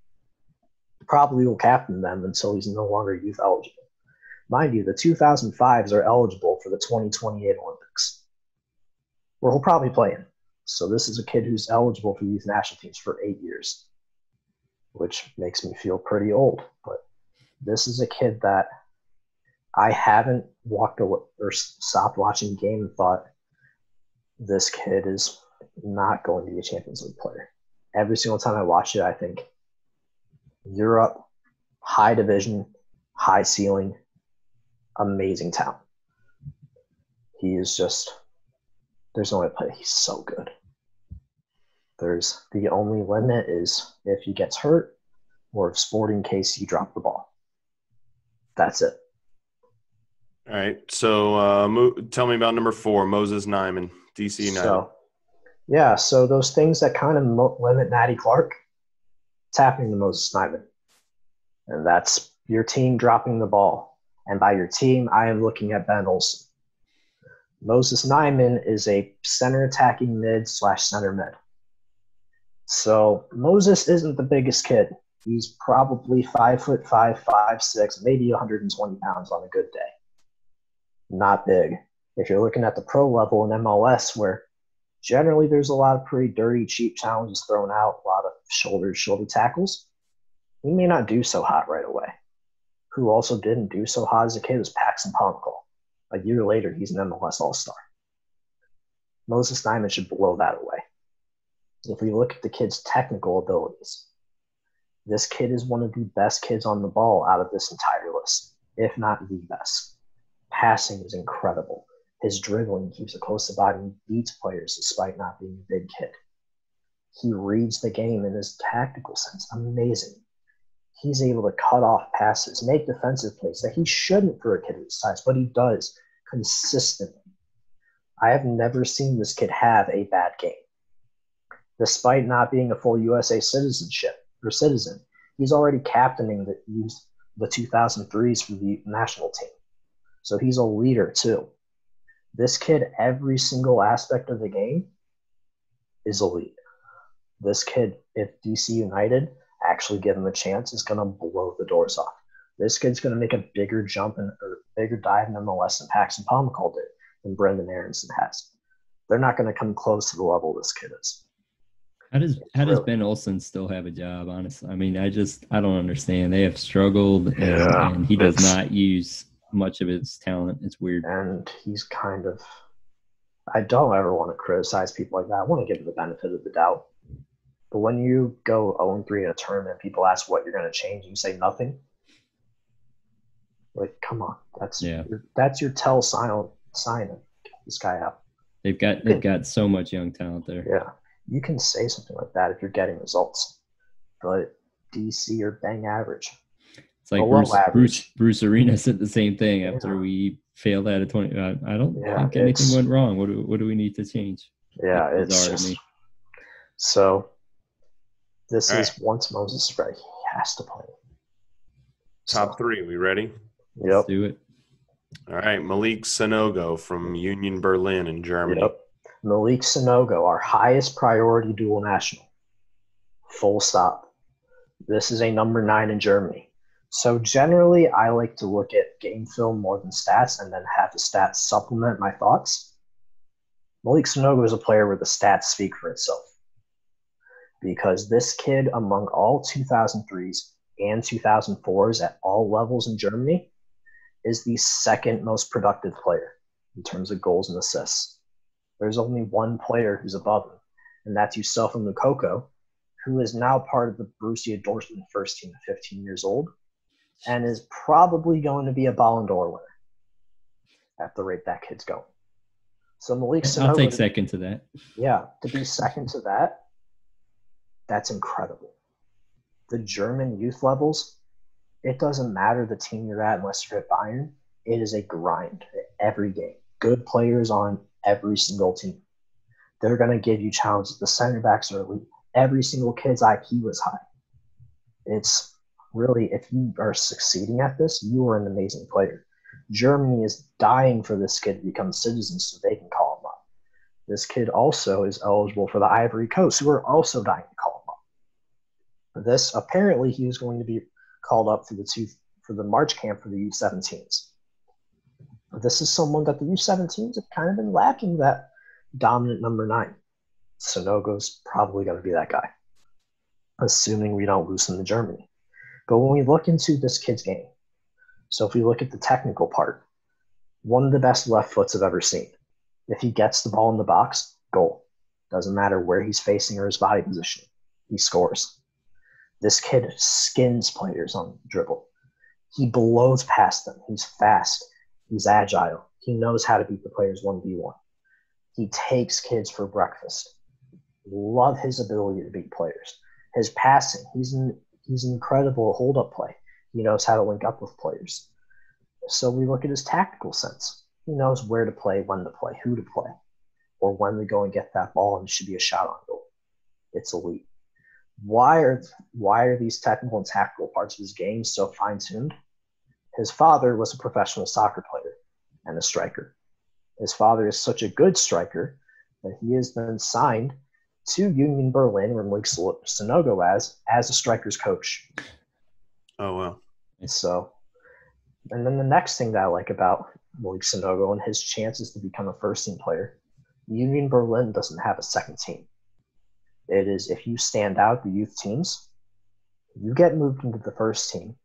Speaker 2: Probably will captain them until he's no longer youth eligible. Mind you, the 2005s are eligible for the 2028 Olympics, where he'll probably play in. So this is a kid who's eligible for youth national teams for 8 years, which makes me feel pretty old. But this is a kid that I haven't walked away or stopped watching the game and thought this kid is not going to be a Champions League player. Every single time I watch it, I think Europe, high division, high ceiling, amazing talent. He is just – there's no way to play. He's so good. The only limit is if he gets hurt or if Sporting KC drop the ball. That's it.
Speaker 3: All right. So tell me about number 4, Moses Nyman, DC United.
Speaker 2: So those things that kind of limit Natty Clark, it's happening to Moses Nyman. And that's your team dropping the ball. And by your team, I am looking at Ben Olson. Moses Nyman is a center attacking mid/center mid. So Moses isn't the biggest kid. He's probably 5'5", 5'6", maybe 120 pounds on a good day. Not big. If you're looking at the pro level in MLS, where generally there's a lot of pretty dirty, cheap challenges thrown out, a lot of shoulder tackles, he may not do so hot right away. Who also didn't do so hot as a kid was Paxton Pomykal. A year later, he's an MLS All-Star. Moses Nyman should blow that away. If we look at the kid's technical abilities, this kid is one of the best kids on the ball out of this entire list, if not the best. Passing is incredible. His dribbling keeps it close to the body and beats players despite not being a big kid. He reads the game in his tactical sense. Amazing. He's able to cut off passes, make defensive plays that he shouldn't for a kid his size, but he does consistently. I have never seen this kid have a bad game. Despite not being a full USA citizen, he's already captaining the 2003s for the national team. So he's a leader too. This kid, every single aspect of the game is elite. This kid, if DC United actually give him a chance, is going to blow the doors off. This kid's going to make a bigger jump or bigger dive in MLS than Paxton Pomykal did, than Brendan Aronson has. They're not going to come close to the level this kid is.
Speaker 1: How does Ben Olson still have a job, honestly? I mean, I don't understand. They have struggled, and he does not use much of his talent. It's weird.
Speaker 2: And he's kind of – I don't ever want to criticize people like that. I want to give him the benefit of the doubt. But when you go 0-3 in a tournament, people ask what you're going to change, and you say nothing. Like, come on. That's your tell sign of get this guy out.
Speaker 1: They've got so much young talent there.
Speaker 2: Yeah. You can say something like that if you're getting results. But DC are bang average.
Speaker 1: It's like Bruce Arena said the same thing after we failed out of 20. I don't think anything went wrong. What do we need to change?
Speaker 2: Yeah, it's just – so this is once Moses is ready, he has to play.
Speaker 3: Top 3, we ready?
Speaker 2: Yep.
Speaker 1: Let's do it.
Speaker 3: All right, Malik Sanogo from Union Berlin in Germany.
Speaker 2: Yep. Malik Sanogo, our highest priority dual national. Full stop. This is a number 9 in Germany. So generally, I like to look at game film more than stats and then have the stats supplement my thoughts. Malik Sanogo is a player where the stats speak for itself. Because this kid, among all 2003s and 2004s at all levels in Germany, is the second most productive player in terms of goals and assists. There's only one player who's above him, and that's Yusufa Moukoko, who is now part of the Borussia Dortmund first team at 15 years old and is probably going to be a Ballon d'Or winner at the rate that kid's going. So Malik Sanogo,
Speaker 1: I'll take second to that.
Speaker 2: Yeah, to be second to that, that's incredible. The German youth levels, it doesn't matter the team you're at unless you're at Bayern. It is a grind every game. Good players on every single team. They're going to give you challenges. The center backs are elite. Every single kid's IQ is high. It's really, if you are succeeding at this, you are an amazing player. Germany is dying for this kid to become citizens so they can call him up. This kid also is eligible for the Ivory Coast, who are also dying to call him up. Apparently, he was going to be called up for the March camp for the U17s. This is someone that the U17s have kind of been lacking, that dominant number 9. Sanogo's probably going to be that guy, assuming we don't lose him to Germany. But when we look into this kid's game, so if we look at the technical part, one of the best left foots I've ever seen. If he gets the ball in the box, goal. Doesn't matter where he's facing or his body position. He scores. This kid skins players on dribble. He blows past them. He's fast. He's agile. He knows how to beat the players 1v1. He takes kids for breakfast. Love his ability to beat players. His passing, he's an incredible hold-up play. He knows how to link up with players. So we look at his tactical sense. He knows where to play, when to play, who to play, or when to go and get that ball and it should be a shot on goal. It's elite. Why are these technical and tactical parts of his game so fine-tuned? His father was a professional soccer player and a striker. His father is such a good striker that he has been signed to Union Berlin, where Malik Sonogo as a striker's coach.
Speaker 3: Oh, wow.
Speaker 2: So, and then the next thing that I like about Malik Sonogo and his chances to become a first-team player, Union Berlin doesn't have a second team. It is, if you stand out the youth teams, you get moved into the first team.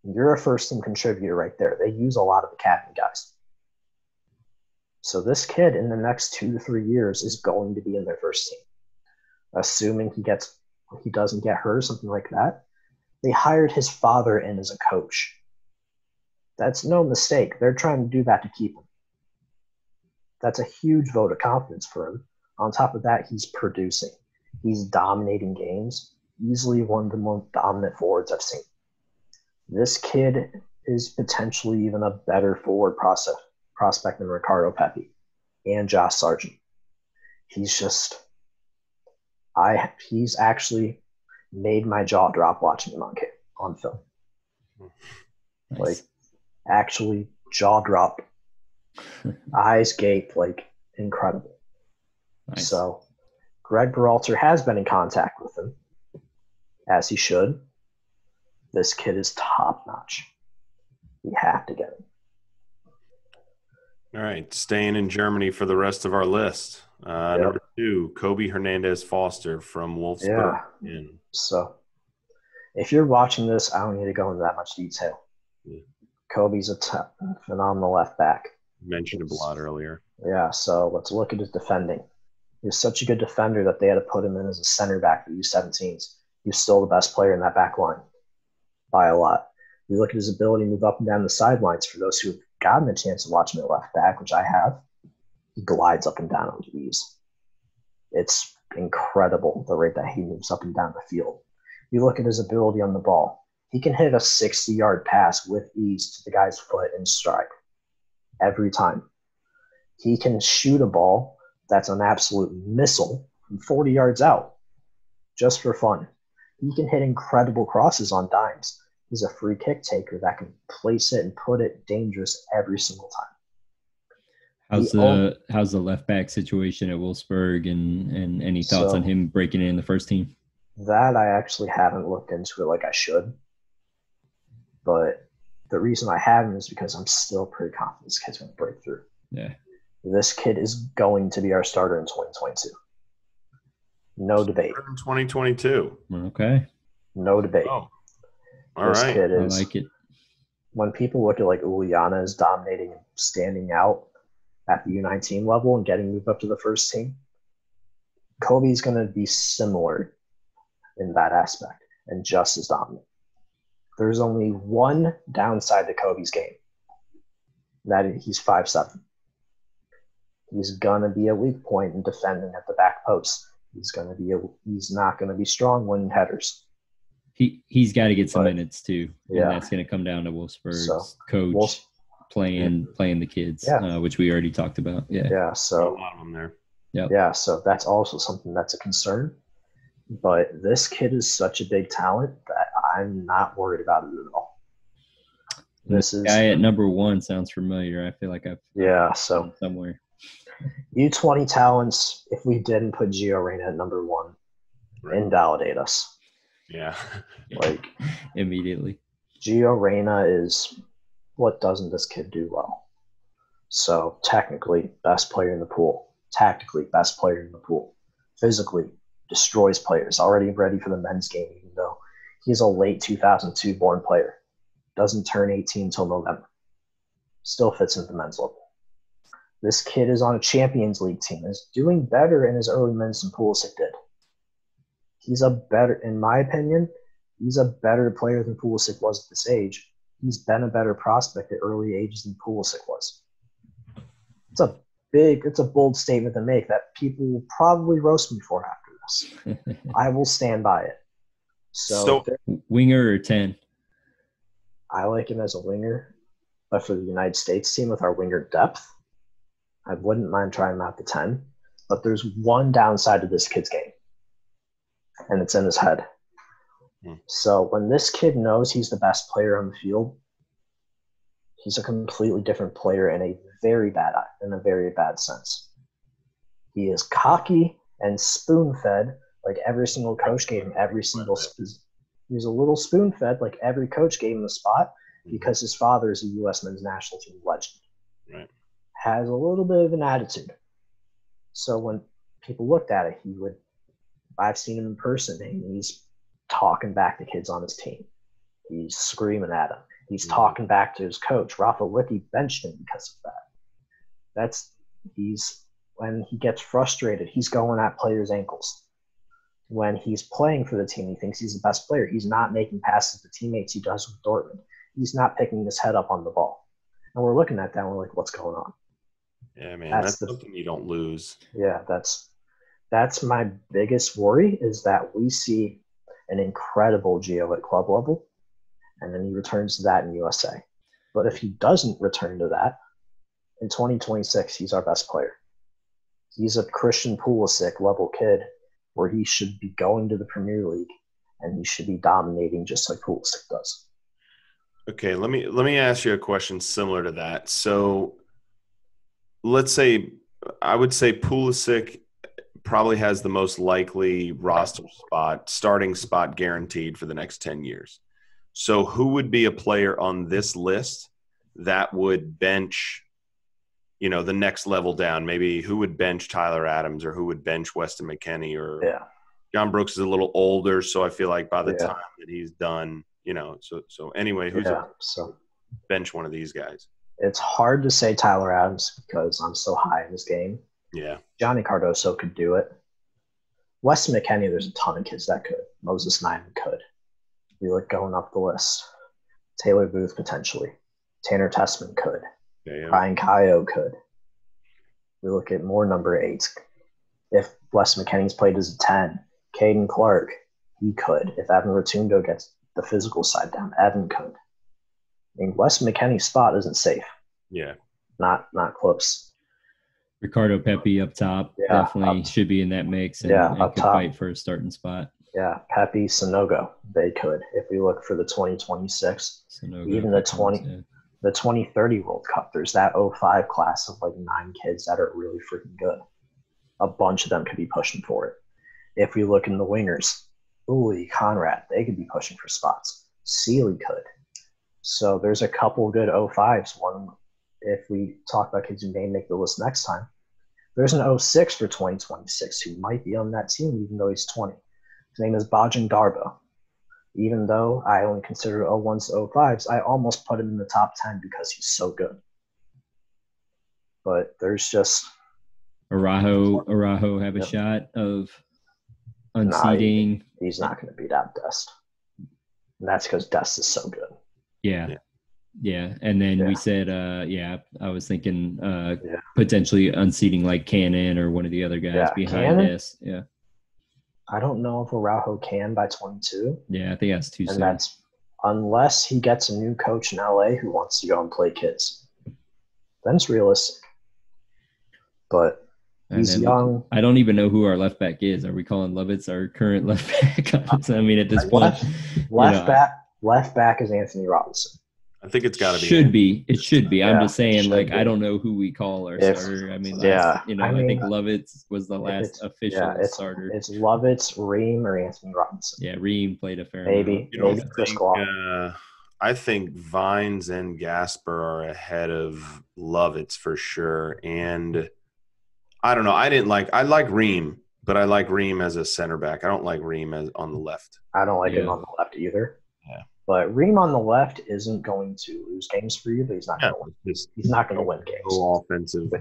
Speaker 2: You're a first-team contributor right there. They use a lot of academy guys. So this kid in the next 2 to 3 years is going to be in their first team. Assuming he doesn't get hurt or something like that. They hired his father in as a coach. That's no mistake. They're trying to do that to keep him. That's a huge vote of confidence for him. On top of that, he's producing. He's dominating games. Easily one of the more dominant forwards I've seen. This kid is potentially even a better forward prospect than Ricardo Pepe and Josh Sargent. He's actually made my jaw drop watching him on film.
Speaker 1: Nice.
Speaker 2: Like, actually jaw drop, eyes gape, like, incredible.
Speaker 1: Nice.
Speaker 2: So Greg Berhalter has been in contact with him, as he should. This kid is top-notch. We have to get him.
Speaker 3: All right, staying in Germany for the rest of our list. Number 2, Kobe Hernandez Foster from Wolfsburg.
Speaker 2: Yeah. So if you're watching this, I don't need to go into that much detail. Yeah. Kobe's a phenomenal left back.
Speaker 3: Mentioned him a lot earlier.
Speaker 2: Yeah, so let's look at his defending. He was such a good defender that they had to put him in as a center back for U17s. He was still the best player in that back line by a lot. We look at his ability to move up and down the sidelines. For those who have gotten a chance to watch him at left back, which I have, he glides up and down with ease. It's incredible the rate that he moves up and down the field. You look at his ability on the ball. He can hit a 60-yard pass with ease to the guy's foot and strike every time. He can shoot a ball that's an absolute missile from 40 yards out just for fun. He can hit incredible crosses on dimes. He's a free kick taker that can place it and put it dangerous every single time.
Speaker 1: How's the left back situation at Wolfsburg and any thoughts on him breaking in the first team?
Speaker 2: That I actually haven't looked into it like I should. But the reason I haven't is because I'm still pretty confident this kid's going to break through.
Speaker 1: Yeah.
Speaker 2: This kid is going to be our starter in 2022. No debate.
Speaker 3: In 2022.
Speaker 1: Okay.
Speaker 2: No debate.
Speaker 3: Oh. All right.
Speaker 2: Kid is,
Speaker 1: I like it.
Speaker 2: When people look at like Uliana is dominating and standing out at the U19 level and getting moved up to the first team, Kobe's going to be similar in that aspect and just as dominant. There's only one downside to Kobe's game. That he's 5'7". He's going to be a weak point in defending at the back post. He's not going to be strong winning headers.
Speaker 1: He's got to get some minutes too. Yeah. And that's going to come down to Wolfsburg's coach playing the kids, which we already talked about. Yeah.
Speaker 2: Yeah. So
Speaker 3: a lot of them there.
Speaker 1: Yep.
Speaker 2: Yeah. So that's also something that's a concern. But this kid is such a big talent that I'm not worried about it at all.
Speaker 1: This guy at number 1 sounds familiar. I feel like I've
Speaker 2: so
Speaker 1: somewhere.
Speaker 2: U20 talents, if we didn't put Gio Reyna at number 1, invalidate us.
Speaker 3: Yeah.
Speaker 2: Like
Speaker 1: immediately.
Speaker 2: Gio Reyna is what doesn't this kid do well? So technically, best player in the pool. Tactically, best player in the pool. Physically, destroys players. Already ready for the men's game, even though he's a late 2002 born player. Doesn't turn 18 until November. Still fits into the men's level. This kid is on a Champions League team. Is doing better in his early minutes in pools it did. In my opinion, He's a better player than Pulisic was at this age. He's been a better prospect at early ages than Pulisic was. It's a bold statement to make that people will probably roast me for after this. I will stand by it. So
Speaker 1: winger or 10?
Speaker 2: I like him as a winger, but for the United States team with our winger depth, I wouldn't mind trying him out the 10. But there's one downside to this kid's game, and it's in his head. So when this kid knows he's the best player on the field, he's a completely different player in a very bad sense. He is cocky and spoon-fed like every single coach gave him he's a little spoon-fed like every coach gave him a spot because his father is a U.S. men's national team legend.
Speaker 3: Right.
Speaker 2: Has a little bit of an attitude. So when people looked at it, I've seen him in person, and he's talking back to kids on his team. He's screaming at him. He's talking back to his coach. Rafa Wicki benched him because of that. When he gets frustrated, he's going at players' ankles. When he's playing for the team, he thinks he's the best player. He's not making passes to teammates he does with Dortmund. He's not picking his head up on the ball. And we're looking at that and we're like, what's going on?
Speaker 3: Yeah, man, that's something you don't lose.
Speaker 2: Yeah, that's my biggest worry is that we see an incredible Gio at club level, and then he returns to that in USA. But if he doesn't return to that, in 2026, he's our best player. He's a Christian Pulisic level kid where he should be going to the Premier League, and he should be dominating just like Pulisic does.
Speaker 3: Okay, let me ask you a question similar to that. So let's say I would say Pulisic probably has the most likely roster spot, starting spot guaranteed for the next 10 years. So who would be a player on this list that would bench, the next level down? Maybe who would bench Tyler Adams, or who would bench Weston McKennie, or John Brooks is a little older, so I feel like by the time that he's done, so anyway, who's bench one of these guys?
Speaker 2: It's hard to say Tyler Adams because I'm so high in this game.
Speaker 3: Yeah.
Speaker 2: Johnny Cardoso could do it. Weston McKennie, there's a ton of kids that could. Moses Nyman could. We look going up the list. Taylor Booth potentially. Tanner Tessman could. Ryan Caio could. We look at more number 8s. If Weston McKennie's played as a 10, Caden Clark, he could. If Evan Rotundo gets the physical side down, Evan could. I mean, Weston McKennie's spot isn't safe.
Speaker 3: Yeah.
Speaker 2: Not close.
Speaker 1: Ricardo Pepe up top definitely should be in that mix and could fight for a starting spot.
Speaker 2: Yeah, Pepe, Sonogo, they could. If we look for the 2026, even the 2030 World Cup, there's that 05 class of like 9 kids that are really freaking good. A bunch of them could be pushing for it. If we look in the wingers, Uli, Conrad, they could be pushing for spots. Sealy could. So there's a couple good 05s. One, if we talk about kids who may make the list next time, there's an 06 for 2026 who might be on that team even though he's 20. His name is Bajan Garbo. Even though I only consider 01s to 05s, I almost put him in the top 10 because he's so good. But there's just
Speaker 1: Araujo have a shot of unseating.
Speaker 2: He's not going to beat out Dest. And that's because Dest is so good.
Speaker 1: Yeah. And then we said, I was thinking potentially unseating like Cannon or one of the other guys behind this. Yeah.
Speaker 2: I don't know if Araujo can by 22.
Speaker 1: Yeah, I think that's too soon.
Speaker 2: And that's unless he gets a new coach in LA who wants to go and play kids. Then it's realistic. But he's young.
Speaker 1: I don't even know who our left back is. Are we calling Lovitz our current left back? I mean, at this point.
Speaker 2: Left back is Anthony Robinson.
Speaker 3: I think it's got to be.
Speaker 1: It should be. I'm just saying, I don't know who we call our starter. I mean, I think Lovitz was the last official starter.
Speaker 2: It's Lovitz, Ream, or Anthony Robinson.
Speaker 1: Yeah, Ream played a fair
Speaker 2: amount.
Speaker 3: I think Vines and Gasper are ahead of Lovitz for sure. And I don't know. I like Ream, but I like Ream as a center back. I don't like Ream as on the left.
Speaker 2: I don't like him on the left either.
Speaker 3: Yeah.
Speaker 2: But Ream on the left isn't going to lose games for you, but he's not going to win. He's not going to win games.
Speaker 3: Offensive.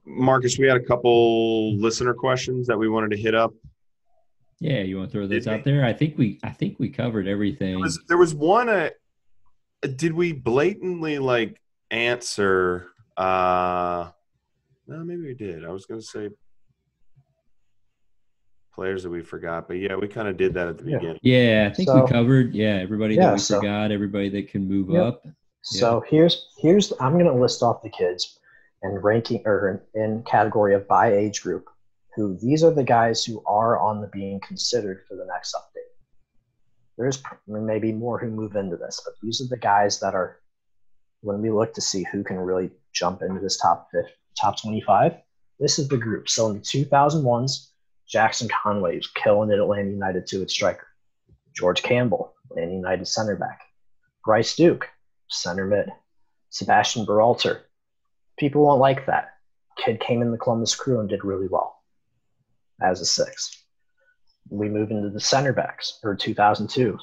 Speaker 3: Marcus, we had a couple listener questions that we wanted to hit up.
Speaker 1: Yeah, you want to throw those out there? I think we covered everything.
Speaker 3: There was one. Did we blatantly like answer? No, maybe we did. I was going to say players that we forgot, but yeah, we kind of did that at the beginning.
Speaker 1: Yeah, I think we covered. Yeah, everybody that we forgot, everybody that can move up.
Speaker 2: So here's I'm going to list off the kids and ranking or in category of by age group. Who these are the guys who are on the being considered for the next update. There's maybe more who move into this, but these are the guys that are, when we look to see who can really jump into this top 25, this is the group. So in the 2001s, Jackson Conway was killing it at Atlanta United too at striker. George Campbell, Atlanta United center back. Bryce Duke, center mid. Sebastian Berhalter. People won't like that. Kid came in the Columbus Crew and did really well as a 6. We move into the center backs for 2002.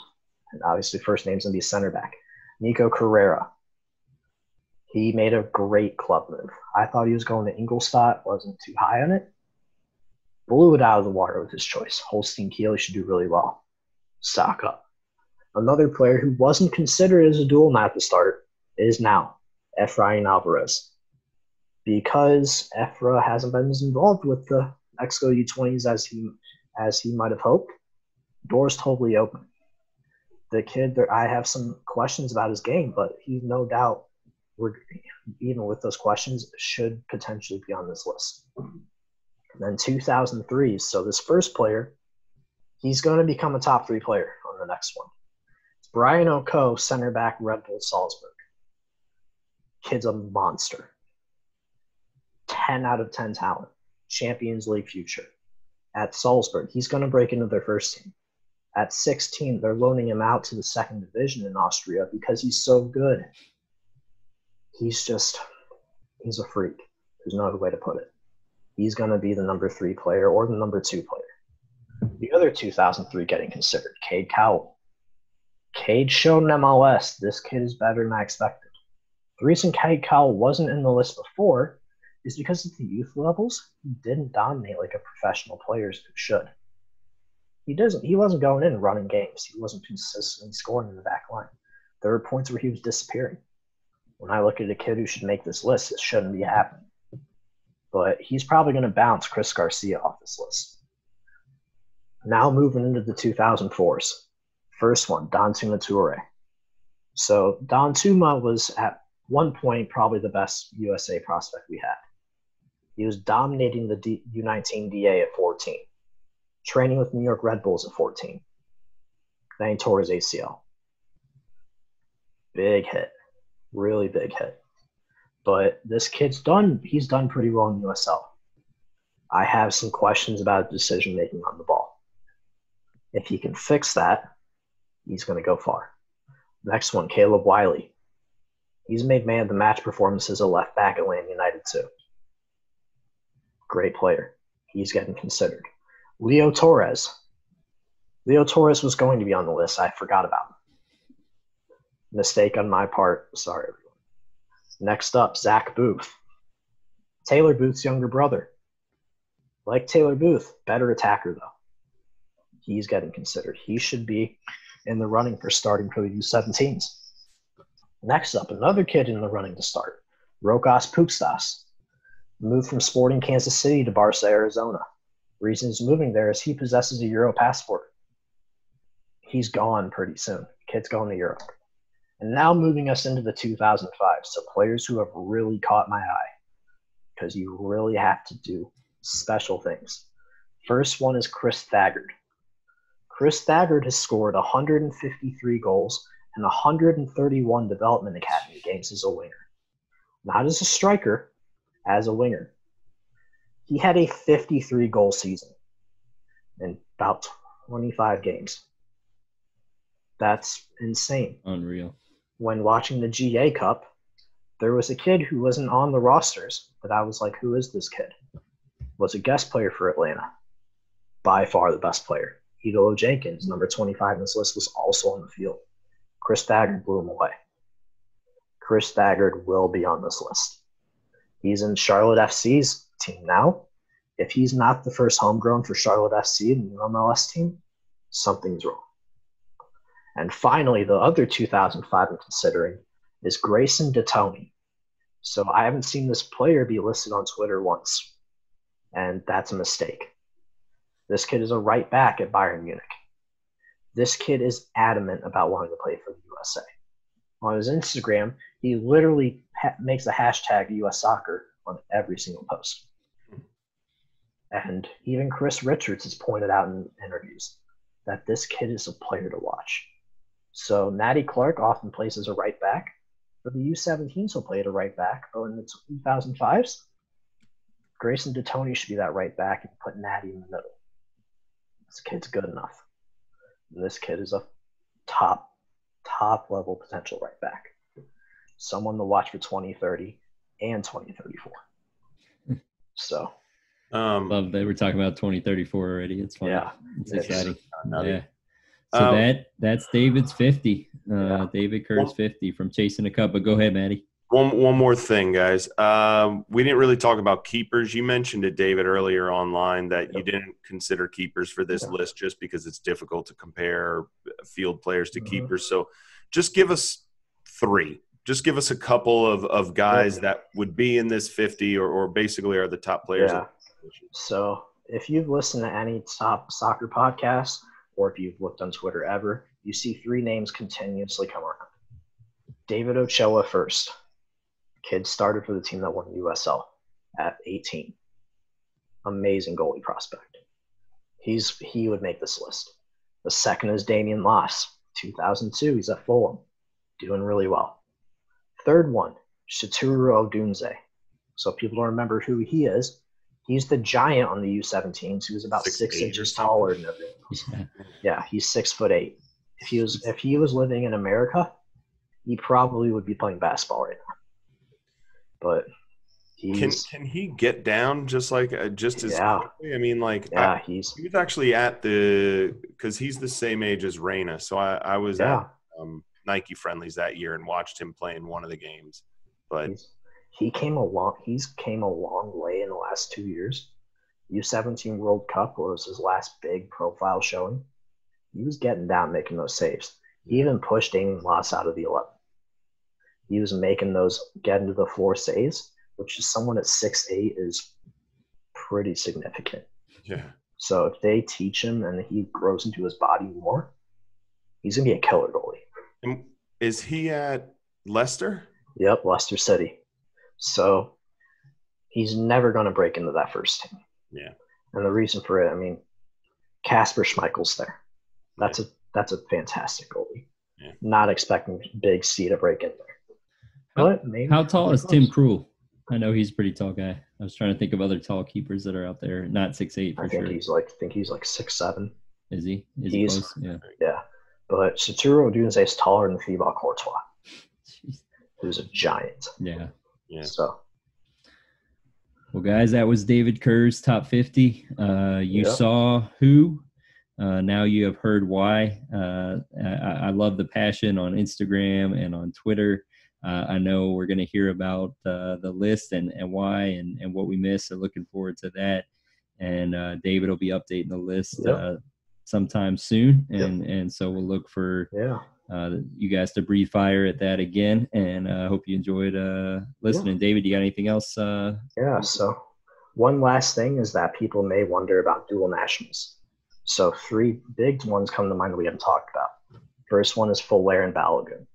Speaker 2: And obviously first name's going to be center back. Nico Carrera. He made a great club move. I thought he was going to Ingolstadt, wasn't too high on it. Blew it out of the water with his choice. Holstein Kiel should do really well. Stock up. Another player who wasn't considered as a dual man at the start is now Efrain Alvarez. Because Efra hasn't been as involved with the Mexico U20s as he might have hoped, doors totally open. The kid, I have some questions about his game, but he no doubt, even with those questions, should potentially be on this list. And then 2003, so this first player, he's going to become a top 3 player on the next one. It's Brian Oko, center back, Red Bull Salzburg. Kid's a monster. 10 out of 10 talent. Champions League future. At Salzburg, he's going to break into their first team. At 16, they're loaning him out to the second division in Austria because he's so good. He's a freak. There's no other way to put it. He's going to be the number 3 player or the number 2 player. The other 2003 getting considered, Cade Cowell. Cade showed in MLS. This kid is better than I expected. The reason Cade Cowell wasn't in the list before is because at the youth levels, he didn't dominate like a professional player should. He wasn't going in and running games. He wasn't consistently scoring in the back line. There were points where he was disappearing. When I look at a kid who should make this list, it shouldn't be happening. But he's probably going to bounce Chris Garcia off this list. Now moving into the 2004s. First one, Don Tuma Toure. So Don Tuma was at one point probably the best USA prospect we had. He was dominating the U19 DA at 14, training with New York Red Bulls at 14. Then he tore his ACL. Big hit. Really big hit. But this kid's he's done pretty well in USL. I have some questions about decision-making on the ball. If he can fix that, he's going to go far. Next one, Caleb Wiley. He's made man of the match performances at left back at Atlanta United too. Great player. He's getting considered. Leo Torres. Leo Torres was going to be on the list. I forgot about him. Mistake on my part. Sorry, everyone. Next up, Zach Booth. Taylor Booth's younger brother. Like Taylor Booth, better attacker though. He's getting considered. He should be in the running for starting for the U17s. Next up, another kid in the running to start. Rokas Pugstas. Moved from Sporting Kansas City to Barca, Arizona. Reason he's moving there is he possesses a Euro passport. He's gone pretty soon. Kid's going to Europe. And now moving us into the 2005. So players who have really caught my eye because you really have to do special things. First one is Chris Thagard. Chris Thagard has scored 153 goals and 131 development academy games as a winger. Not as a striker, as a winger. He had a 53-goal season in about 25 games. That's insane.
Speaker 1: Unreal.
Speaker 2: When watching the GA Cup, there was a kid who wasn't on the rosters, but I was like, who is this kid? Was a guest player for Atlanta. By far the best player. Idolo Jenkins, number 25 in this list, was also on the field. Chris Thagard blew him away. Chris Thagard will be on this list. He's in Charlotte FC's team now. If he's not the first homegrown for Charlotte FC and the MLS team, something's wrong. And finally, the other 2005 I'm considering is Grayson Detoni. So I haven't seen this player be listed on Twitter once, and that's a mistake. This kid is a right back at Bayern Munich. This kid is adamant about wanting to play for the USA. On his Instagram, he literally makes the hashtag US Soccer on every single post. And even Chris Richards has pointed out in interviews that this kid is a player to watch. So Natty Clark often plays as a right back. For the U17s, he'll play at a right back. But in the 2005s, Grayson Detoni should be that right back and put Natty in the middle. This kid's good enough. And this kid is a top level potential right back. Someone to watch for 2030 and 2034. So
Speaker 1: love that we're talking about 2034 already. It's fun.
Speaker 2: Yeah.
Speaker 1: It's exciting. Yeah. So that's David's 50. David Kerr's 50 from chasing a cup. But go ahead, Matty.
Speaker 3: One more thing, guys. We didn't really talk about keepers. You mentioned it, David, earlier online that you didn't consider keepers for this list just because it's difficult to compare field players to keepers. So just give us 3. Just give us a couple of guys that would be in this 50 or basically are the top players.
Speaker 2: Yeah. So if you've listened to any top soccer podcast or if you've looked on Twitter ever, you see 3 names continuously come around. David Ochoa first. Kid started for the team that won USL at 18. Amazing goalie prospect. He would make this list. The second is Damian Loss. 2002, he's at Fulham. Doing really well. Third one, Satoru Odunze. So people don't remember who he is. He's the giant on the U17s. He was about 6 inches taller than everyone else. Yeah, he's 6'8". If he was living in America, he probably would be playing basketball right now. But
Speaker 3: can he get down just as quickly? I mean, he was actually at because he's the same age as Reyna. So I was at Nike friendlies that year and watched him play in one of the games. But he's came a long way in the last 2 years. U17 World Cup was his last big profile showing. He was getting down, making those saves. He even pushed Damian Loss out of the 11. He was making those get into the floor saves, which is someone at 6'8" is pretty significant. Yeah.
Speaker 2: So if they teach him and he grows into his body more, he's going to be a killer goalie.
Speaker 3: And is he at Leicester?
Speaker 2: Yep, Leicester City. So he's never going to break into that first team.
Speaker 3: Yeah.
Speaker 2: And the reason for it, I mean, Kasper Schmeichel's there. That's a fantastic goalie.
Speaker 3: Yeah.
Speaker 2: Not expecting Big C to break in there. But maybe
Speaker 1: how tall is Tim Krul? I know he's a pretty tall guy. I was trying to think of other tall keepers that are out there. Not 6'8" for sure.
Speaker 2: I think he's like 6'7".
Speaker 1: Is he? He close? Yeah.
Speaker 2: Yeah. But Satoru Odunze is taller than Thibaut Courtois, who's a giant.
Speaker 1: Yeah.
Speaker 3: Yeah.
Speaker 2: So.
Speaker 1: Well, guys, that was David Kerr's top 50. You saw who. Now you have heard why. I love the passion on Instagram and on Twitter. I know we're going to hear about the list and why and what we missed. So looking forward to that. And David will be updating the list sometime soon. And so we'll look for you guys to breathe fire at that again. And I hope you enjoyed listening. David, you got anything else?
Speaker 2: So one last thing is that people may wonder about dual nationals. So 3 big ones come to mind that we haven't talked about. First one is Fullerton Balogun.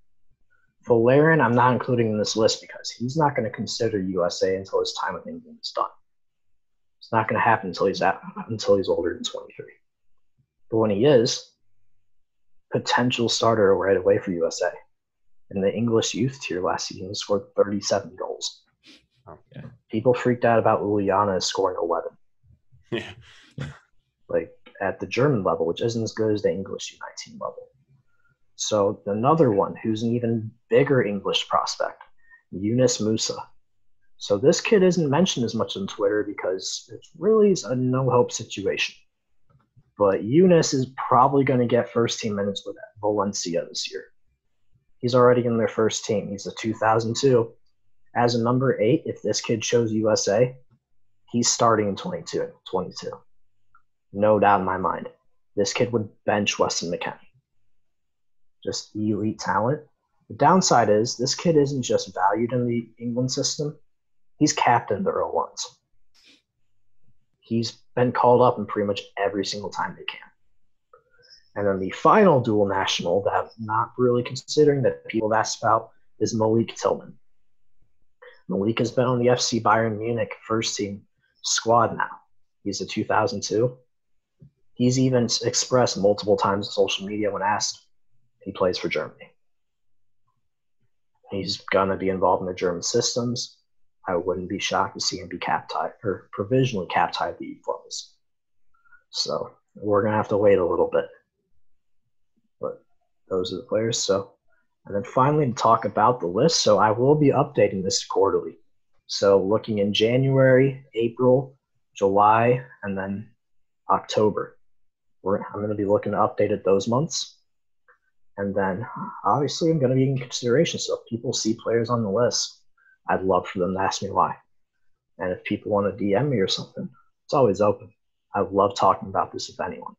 Speaker 2: Fullerton, I'm not including in this list because he's not going to consider USA until his time with England is done. It's not going to happen until he's older than 23. But when he is, potential starter right away for USA. In the English youth tier last season, he scored 37 goals.
Speaker 3: Okay.
Speaker 2: People freaked out about Uliana scoring 11.
Speaker 3: Yeah.
Speaker 2: Like at the German level, which isn't as good as the English U19 level. So another one who's an even bigger English prospect, Eunice Musa. So this kid isn't mentioned as much on Twitter because it really is a no-hope situation. But Eunice is probably going to get first-team minutes with Valencia this year. He's already in their first team. He's a 2002. As a number 8, if this kid shows USA, He's starting in 22. No doubt in my mind. This kid would bench Weston McKennie. Just elite talent. The downside is this kid isn't just valued in the England system. He's captain their 01s. He's been called up in pretty much every single time they can. And then the final dual national that I'm not really considering that people have asked about is Malik Tillman. Malik has been on the FC Bayern Munich first team squad now. He's a 2002. He's even expressed multiple times on social media when asked he plays for Germany. He's going to be involved in the German systems. I wouldn't be shocked to see him be cap-tied or provisionally cap-tied the U20s. So we're going to have to wait a little bit. But those are the players. So, and then finally to talk about the list. So I will be updating this quarterly. So looking in January, April, July, and then October. I'm going to be looking to update it those months. And then obviously I'm going to be in consideration. So if people see players on the list, I'd love for them to ask me why. And if people want to DM me or something, it's always open. I love talking about this with anyone.